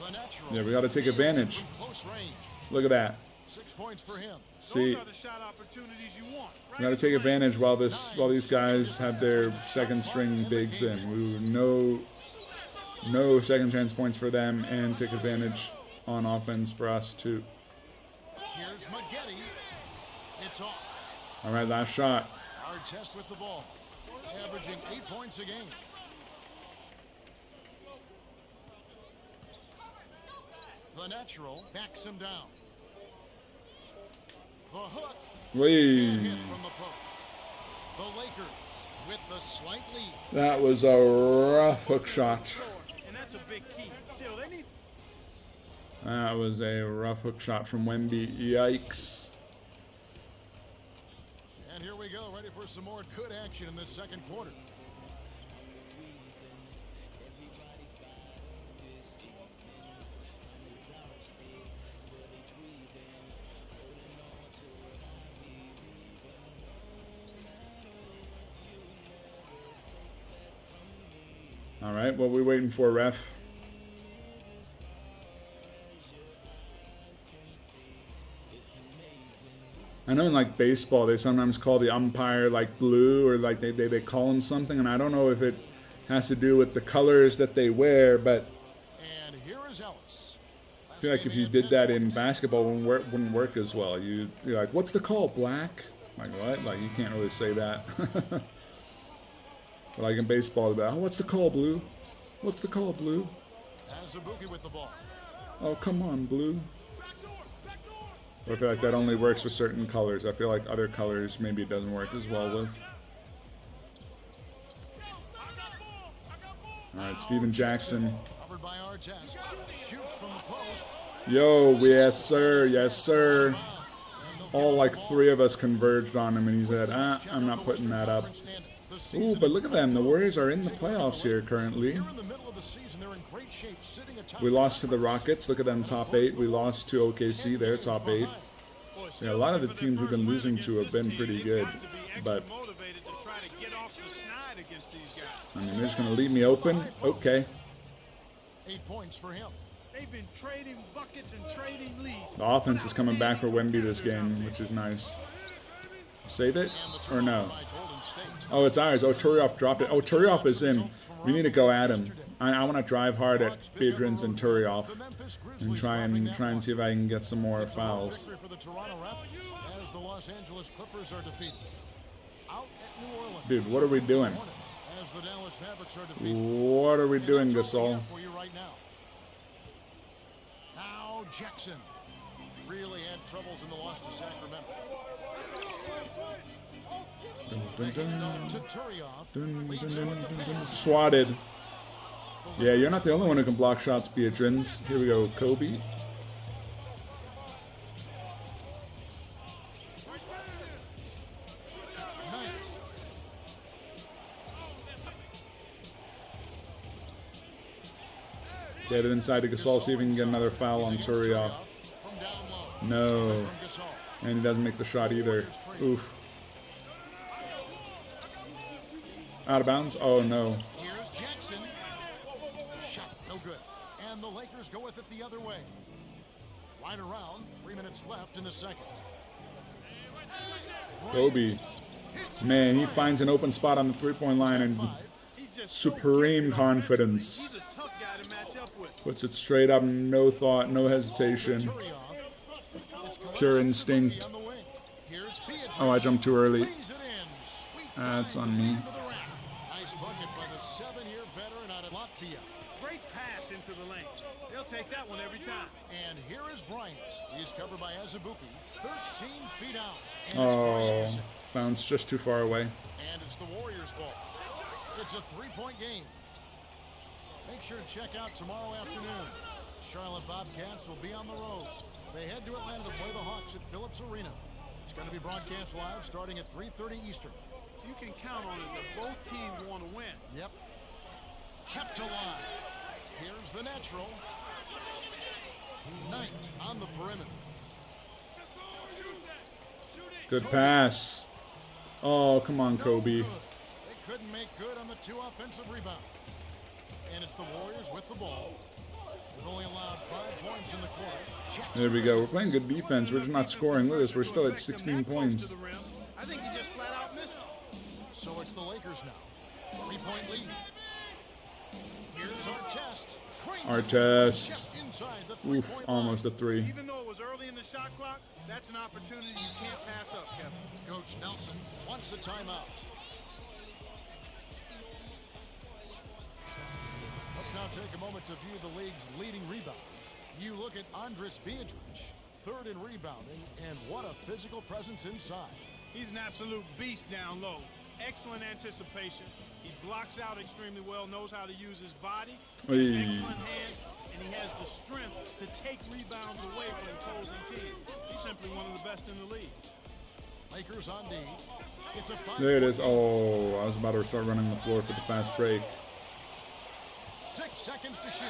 The natural. Yeah, we got to take advantage. From close range. Look at that. 6 points for him. See, Those are the shot opportunities you want. we got to take advantage while these guys have their second string bigs in. No second chance points for them, and take advantage on offense for us too. Here's Maggette. It's off. All right, last shot. Artest with the ball. Averaging 8 points a game. The natural backs him down. The hook. Whee. And hit from the post. The Lakers with the slight lead. That was a rough hook shot. And that's a big key. Still, they need. That was a rough hook shot from Wemby. Yikes. And here we go, ready for some more good action in this second quarter. All right, what are we waiting for, ref? I know in like baseball they sometimes call the umpire like blue, or like they call him something, and I don't know if it has to do with the colors that they wear, but And here is Ellis. I feel like if you did that in basketball, it wouldn't work as well. You're like, what's the call, black? Like what? Like you can't really say that. But like in baseball, they'll be like, oh, what's the call, blue? What's the call, blue? Azubuike with the ball. Oh, come on, blue. But I feel like that only works with certain colors. I feel like other colors maybe it doesn't work as well with. All right, Steven Jackson. Covered by Artest. Shoots from the post. Yo, yes sir, yes sir. All like three of us converged on him, and he said, I'm not putting that up. Ooh, but look at them. The Warriors are in the playoffs here currently. We lost to the Rockets. Look at them, top 8. We lost to OKC. They're top 8. Yeah, a lot of the teams we've been losing to have been pretty good. But, I mean, they're just going to leave me open? Okay. 8 points for him. They've been trading buckets and trading leads. The offense is coming back for Wemby this game, which is nice. Save it? Or no? Oh, it's ours. Oh, Turioff dropped it. Oh, Turioff is in. We need to go at him. I want to drive hard at Biedrins and Turioff and try and see if I can get some more fouls. Dude, what are we doing? What are we doing, Gasol? Now Jackson really had troubles in the loss to Sacramento. Swatted. Yeah, you're not the only one who can block shots, Biedrins. Here we go, Kobe. Get it inside to Gasol, see if he can get another foul on Turioff. No. And he doesn't make the shot either. Oof. Out of bounds? Oh, no. Here's Jackson. Shot no good. And the Lakers go with it the other way. Right around. 3 minutes left in the second. Kobe. Man, he finds an open spot on the three-point line and supreme confidence. Puts it straight up, no thought, no hesitation. Pure instinct. Oh, I jumped too early. That's on me. Nice bucket by the 7-year veteran out of Latvia. Great pass into the lane. They'll take that one every time. And here is Bryant. He's covered by Azubuike. 13 feet out. Oh, bounced just too far away. And it's the Warriors' ball. It's a 3-point game. Make sure to check out tomorrow afternoon. Charlotte Bobcats will be on the road. They head to Atlanta to play the Hawks at Phillips Arena. It's going to be broadcast live starting at 3:30 Eastern. You can count on it that both teams want to win. Yep. Kept alive. Here's the natural. Knight on the perimeter. Good pass. Oh, come on, Kobe. They couldn't make good on the 2 offensive rebounds. And it's the Warriors with the ball. They've only allowed 5 points in the quarter. There we go. We're playing good defense. We're just not scoring with us. We're still at 16 points. I think he just flat out missed it. So it's the Lakers now. 3-point lead. Here's Artest. Artest. Inside the Oof, 3-point almost a 3. Even though it was early in the shot clock, that's an opportunity you can't pass up, Kevin. Coach Nelson wants a timeout. Let's now take a moment to view the league's leading rebounders. You look at Andris Biedrins, third in rebounding, and what a physical presence inside. He's an absolute beast down low. Excellent anticipation. He blocks out extremely well, knows how to use his body, excellent hands, and he has the strength to take rebounds away from the opposing team. He's simply one of the best in the league. Lakers on D. It's a There it is. Oh, I was about to start running the floor for the fast break. 6 seconds to shoot.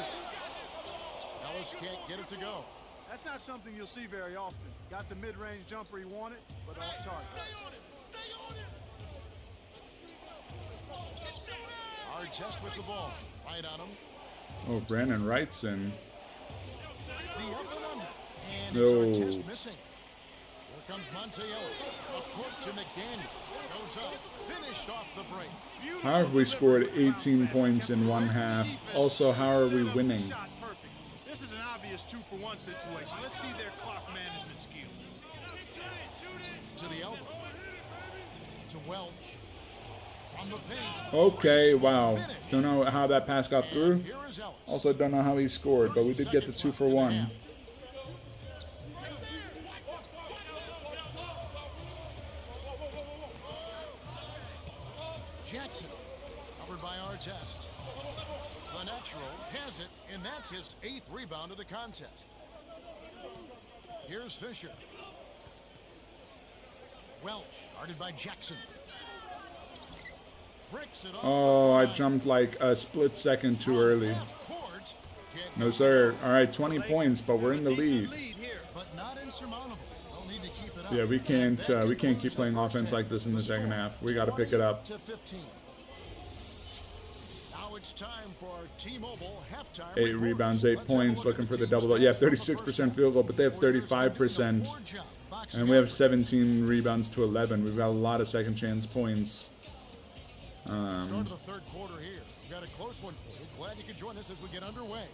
Ellis can't get it to go. That's not something you'll see very often. Got the mid-range jumper he wanted, but off target. Hard test with the ball. Right on him. Oh, Brandon Wright's in. The up and under. And No. it's our test missing. Here comes Monte Ellis. Up court to McDaniel. Goes up. Finished off the break. How have we scored 18 points in one half? Also, how are we winning? Shot perfect. This is an obvious 2-for-1 situation. Let's see their clock management skills. To the elbow. To Welch. On the paint. Okay, wow. Don't know how that pass got And through. here is Ellis. Also, don't know how he scored, but we did get the 2-for-1. Jackson, covered by Artest. The natural has it, and that's his 8th rebound of the contest. Here's Fisher. Welch, guarded by Jackson. Bricks it off. Oh, I jumped like a split second too early. No, sir. All right, 20 points, but we're in the lead. But not insurmountable. They'll need to keep it up. Yeah, we can't keep playing offense like this in the second half. We got to pick it up. To 15. Now it's time for our T-Mobile halftime. 8 rebounds, 8 points, looking for the double. Yeah, 36% field goal, but they have 35%. And we have 17 rebounds to 11. We've got a lot of second chance points. Start of the third quarter here. We've got a close one for you. Glad you could join us as we get underway.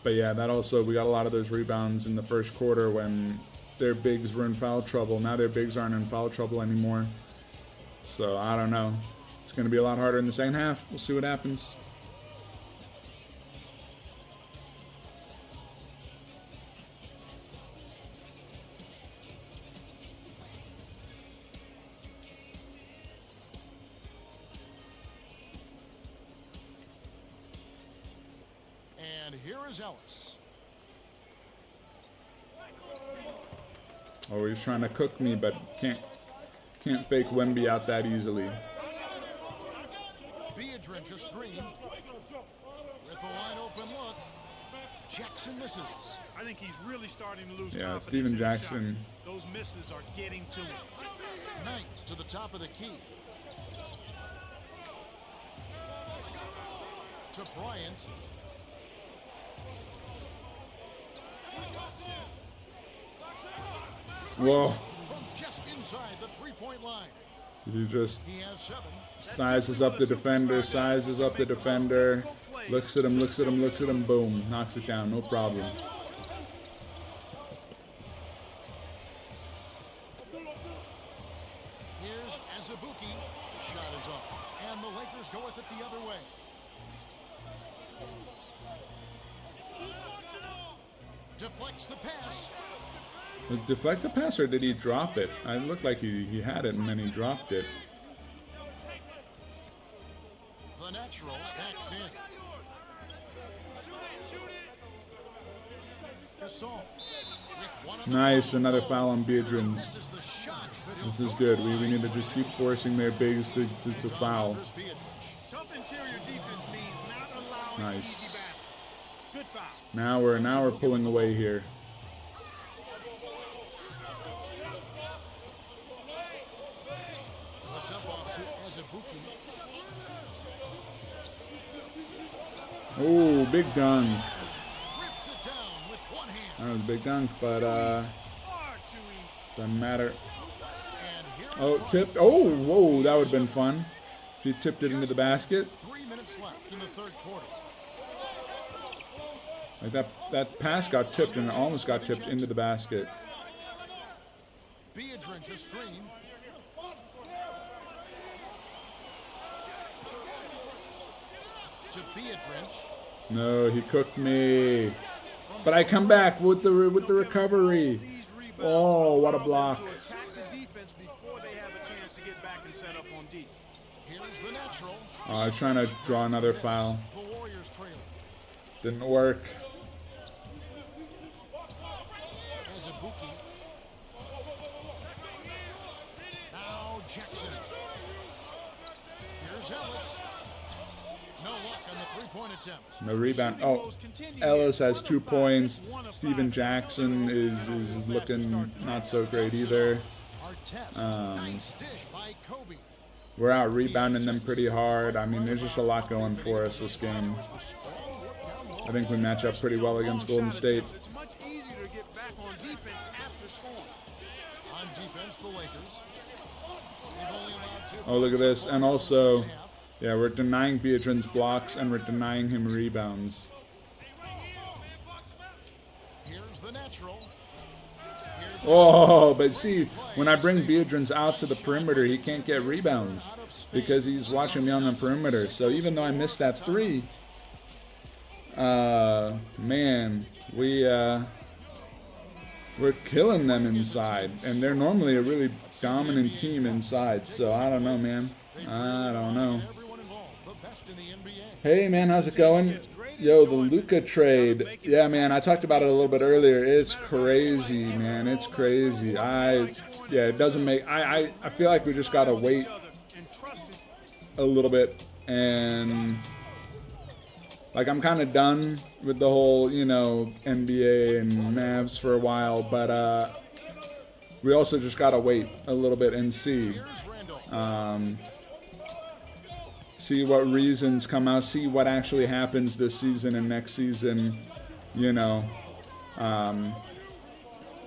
But yeah, that also, we got a lot of those rebounds in the first quarter when their bigs were in foul trouble. Now their bigs aren't in foul trouble anymore. So I don't know. It's going to be a lot harder in the second half. We'll see what happens. And here is Ellis. Oh, he's trying to cook me, but can't fake Wemby out that easily. Beatrice a screen. With a wide open look. Jackson misses. I think he's really starting to lose Yeah, confidence Steven in his shot. Jackson. Those misses are getting to him. Knight to the top of the key. To Bryant. Whoa. From just inside the three-point line. He just He has 7. sizes up the defender, sizes up the defender. Looks at him, looks at him, looks at him. Boom. Knocks it down. No problem. Here's Azubuike. The shot is off. And the Lakers go with it the other way. Deflects the pass. Deflects a pass, or did he drop it? It looked like he had it and then he dropped it. The natural backs in. Gasol. With one on the Nice, ball. another foul on Beatrice. Misses the shot, but he'll This is go good. to the We line. need to just keep forcing their bigs to foul. Here's Beatrice. Tough interior defense means not allowing Nice. easy baskets. Good foul. Now we're pulling away here. The tip off to Azubuike. Oh, big dunk. Rips it down with one hand. That was a big dunk, but Far too easy. doesn't matter. And here is Oh, Bryant. tipped. Oh, whoa, that would have been fun. If he tipped it into the basket. 3 minutes left in the third quarter. Like that pass got tipped and it almost got tipped into the basket. Beatrice a screen. To Beatrice. No, he cooked me. But I come back with the recovery. Oh, what a block. To attack the defense before they have a chance to get back and set up on D. Here's the natural. Oh, I was trying to draw another foul. The Warriors trailing. Didn't work. As a Buki. Now Jackson. Here's Ellis. No luck on the three-point attempt. No rebound. Oh, Ellis has 2 points. Steven Jackson is looking not so great either. Artest. Nice dish by Kobe. We're out rebounding them pretty hard. I mean, there's just a lot going for us this game. I think we match up pretty well against Golden State. It's much easier to get back on defense after scoring. On defense, the Lakers. They've only allowed 2 Oh, look at this. And also, yeah, we're denying Biedron's blocks and we're denying him rebounds. Here's the natural. Here's Oh, but see, when I bring Biedron's out to the perimeter, he can't get rebounds because he's watching me on the perimeter. So even though I missed that 3, man, we're killing them inside, and they're normally a really dominant team inside. So I don't know, man. I don't know. everyone involved, the best in the NBA. Hey, man, how's it going? Yo, the Luka trade. Yeah, man, I talked about it a little bit earlier. It's crazy, man. It's crazy. It doesn't make. I feel like we just gotta wait a little bit, and like I'm kind of done with the whole, NBA and Mavs for a while, but we also just gotta wait a little bit and see. See what reasons come out, see what actually happens this season and next season,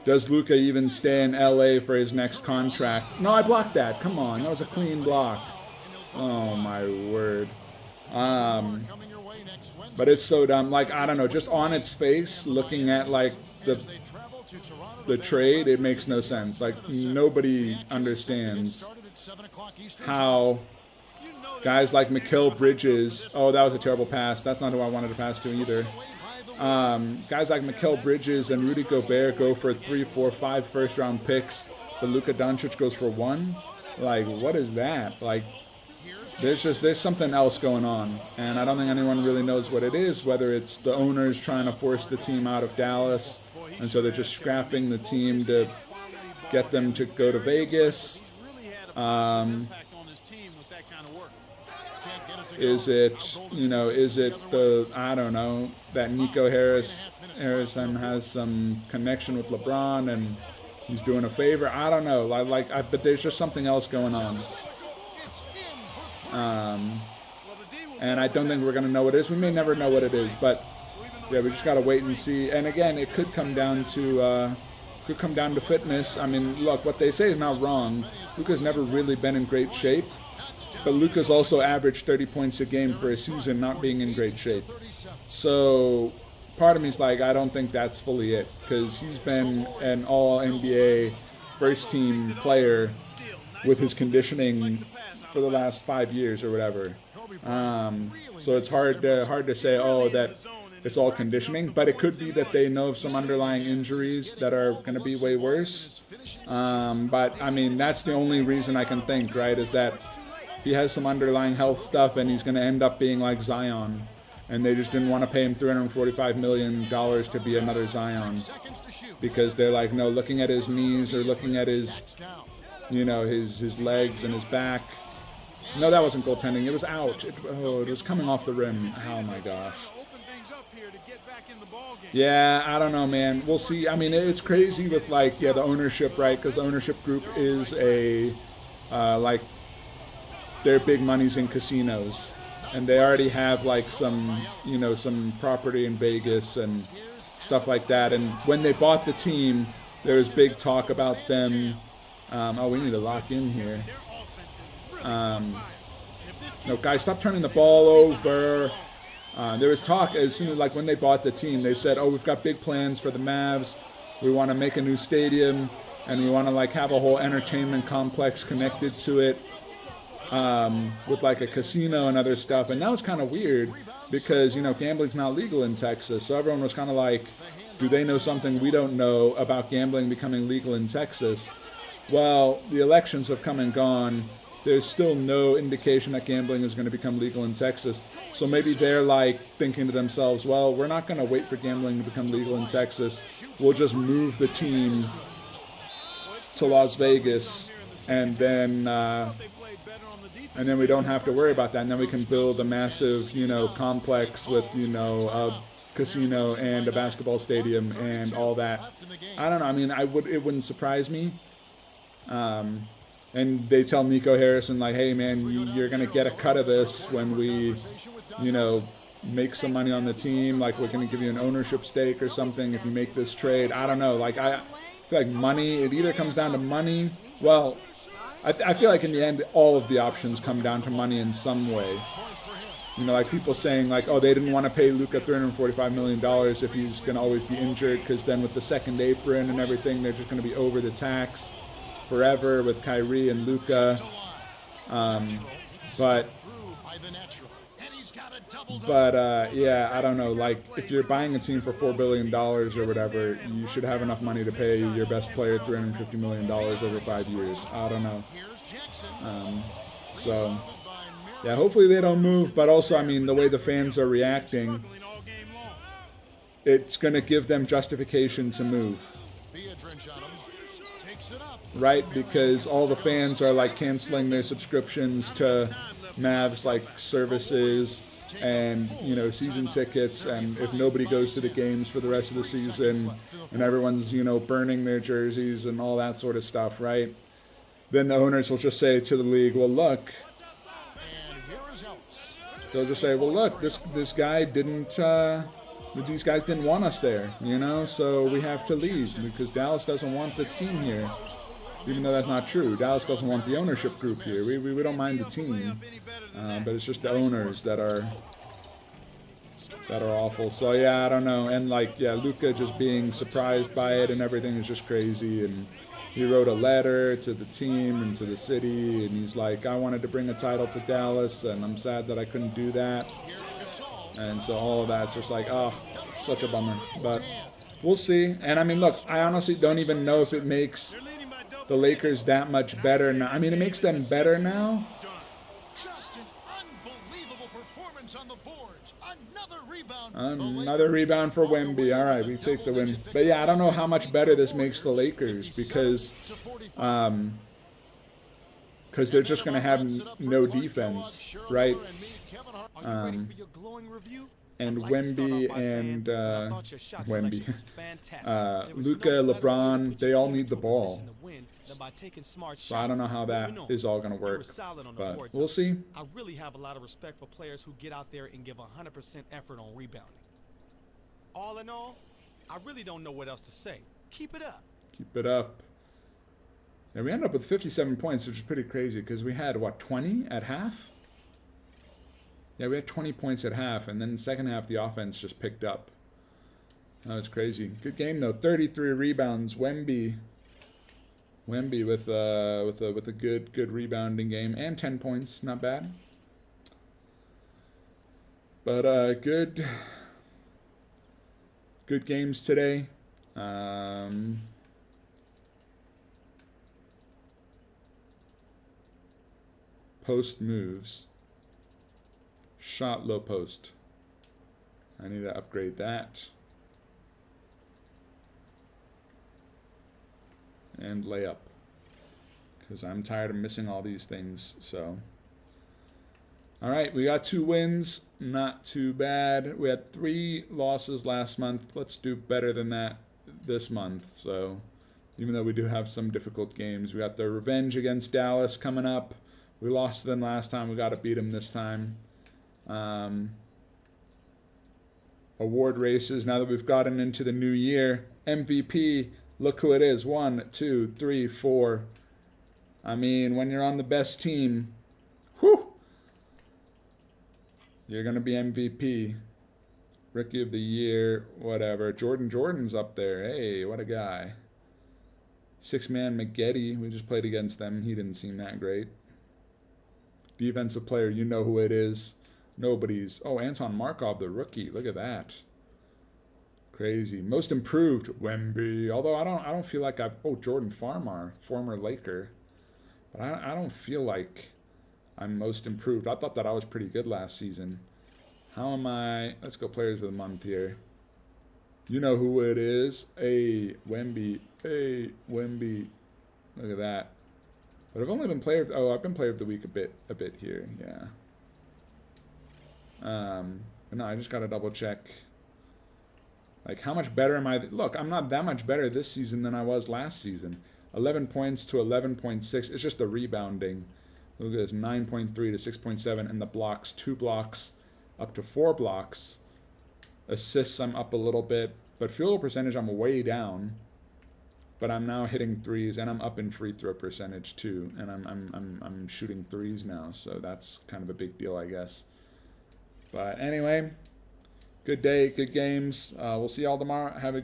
Does Luka even stay in LA for his next contract? No, I blocked that. Come on, that was a clean block. Oh my word. Coming your way next Wednesday. But it's so dumb. Like, I don't know, just on its face, looking at like They travel to Toronto the today. trade, it makes no sense. Like, nobody understands Started at 7 o'clock Eastern how guys like Mikal Bridges, oh, that was a terrible pass. That's not who I wanted to pass to either. Guys like Mikal Bridges and Rudy Gobert go for 3, 4, 5 first-round picks, but Luka Doncic goes for 1. Like, what is that? Like, there's something else going on, and I don't think anyone really knows what it is. Whether it's the owners trying to force the team out of Dallas, and so they're just scrapping the team to get them to go to Vegas. Is it the, I don't know, that Nico Harrison has some connection with LeBron and he's doing a favor? I don't know. But there's just something else going on. And I don't think we're going to know what it is. We may never know what it is, but yeah, we just got to wait and see. And again, it could come down to fitness. I mean, look, what they say is not wrong. Luka's never really been in great shape. But Luka's also averaged 30 points a game for a season not being in great shape. So part of me is like, I don't think that's fully it, because he's been an all-NBA first-team player with his conditioning for the last 5 years or whatever. So it's hard to say, that it's all conditioning, but it could be that they know of some underlying injuries that are going to be way worse. But, I mean, that's the only reason I can think, right, is that he has some underlying health stuff, and he's going to end up being like Zion. And they just didn't want to pay him $345 million to be another Zion. Because they're like, no, looking at his knees or looking at his, his legs and his back. No, that wasn't goaltending. It was out. It was coming off the rim. Oh, my gosh. Yeah, I don't know, man. We'll see. I mean, it's crazy with, the ownership, right? Because the ownership group is their big money's in casinos, and they already have some property in Vegas and stuff like that. And when they bought the team, there was big talk about them. We need to lock in here. No, guys, stop turning the ball over. There was talk as soon as when they bought the team, they said, we've got big plans for the Mavs. We want to make a new stadium, and we want to have a whole entertainment complex connected to it. with like a casino and other stuff. And that was kind of weird because, you know, gambling's not legal in Texas. So everyone was kind of like, do they know something we don't know about gambling becoming legal in Texas? Well, the elections have come and gone. There's still no indication that gambling is going to become legal in Texas. So maybe they're like thinking to themselves, well, we're not going to wait for gambling to become legal in Texas. We'll just move the team to Las Vegas, and then we don't have to worry about that. And then we can build a massive, you know, complex with, you know, a casino and a basketball stadium and all that. I don't know. I mean, it wouldn't surprise me. And they tell Nico Harrison, like, hey, man, you're going to get a cut of this when we, you know, make some money on the team. Like, we're going to give you an ownership stake or something if you make this trade. I don't know. Like, I feel like money, it either comes down to money. Well, I feel like in the end, all of the options come down to money in some way. You know, like people saying, like, oh, they didn't want to pay Luka $345 million if he's going to always be injured, because then with the second apron and everything, they're just going to be over the tax forever with Kyrie and Luka. But yeah, I don't know. Like, if you're buying a team for $4 billion or whatever, you should have enough money to pay your best player $350 million over 5 years. I don't know. So, yeah, hopefully they don't move. But also, I mean, the way the fans are reacting, it's going to give them justification to move. Right? Because all the fans are like canceling their subscriptions to Mavs like services and, you know, season tickets, and if nobody goes to the games for the rest of the season and everyone's, you know, burning their jerseys and all that sort of stuff, right? Then the owners will just say to the league, well, look, they'll just say, well, look, this guy didn't these guys didn't want us there, you know, so we have to leave because Dallas doesn't want this team here. Even though that's not true. Dallas doesn't want the ownership group here. We don't mind the team, but it's just the owners that are awful. So yeah, I don't know. And like, yeah, Luka just being surprised by it and everything is just crazy. And he wrote a letter to the team and to the city, and he's like, I wanted to bring a title to Dallas, and I'm sad that I couldn't do that. And so all of that's just like, oh, such a bummer. But we'll see. And I mean, look, I honestly don't even know if it makes the Lakers that much better now. I mean, it makes them better now. Another rebound for Wemby. All right, we take the win. But yeah, I don't know how much better this makes the Lakers because they're just going to have no defense, right? And Wemby and Luka, LeBron, they all need the ball. So I don't know how that is all going to work, but we'll see. I really have a lot of respect for players who get out there and give 100% effort on rebounding. All in all, I really don't know what else to say. Keep it up. Keep it up. And we ended up with 57 points, which is pretty crazy because we had, what, 20 at half? Yeah, we had 20 points at half, and then in the second half, the offense just picked up. That was crazy. Good game, though. 33 rebounds. Wemby with a good rebounding game and 10 points, not bad. But good games today. Post moves. Shot low post. I need to upgrade that. And layup, because I'm tired of missing all these things. So, all right, we got 2 wins, not too bad. We had 3 losses last month. Let's do better than that this month. So, even though we do have some difficult games, we got the revenge against Dallas coming up. We lost to them last time. We got to beat them this time. Award races. Now that we've gotten into the new year, MVP. Look who it is. 1, 2, 3, 4. I mean, when you're on the best team, whew, you're going to be MVP. Rookie of the year, whatever. Jordan's up there. Hey, what a guy. 6-man McGetty. We just played against them. He didn't seem that great. Defensive player, you know who it is. Nobody's. Oh, Anton Markov, the rookie. Look at that. Crazy. Most improved, Wemby. Although I don't feel like I've. Oh, Jordan Farmar, former Laker. But I don't feel like I'm most improved. I thought that I was pretty good last season. How am I? Let's go players of the month here. You know who it is. Hey, Wemby. Hey, Wemby. Look at that. But I've only been player. Oh, I've been player of the week a bit here. Yeah. But no, I just gotta double check. Like, how much better am I? Look, I'm not that much better this season than I was last season. 11 points to 11.6. It's just the rebounding. Look at this, 9.3 to 6.7, and the blocks, 2 blocks up to 4 blocks. Assists, I'm up a little bit, but field goal percentage, I'm way down. But I'm now hitting threes, and I'm up in free throw percentage too, and I'm shooting threes now, so that's kind of a big deal, I guess. But anyway, good day, good games. We'll see y'all tomorrow. Have a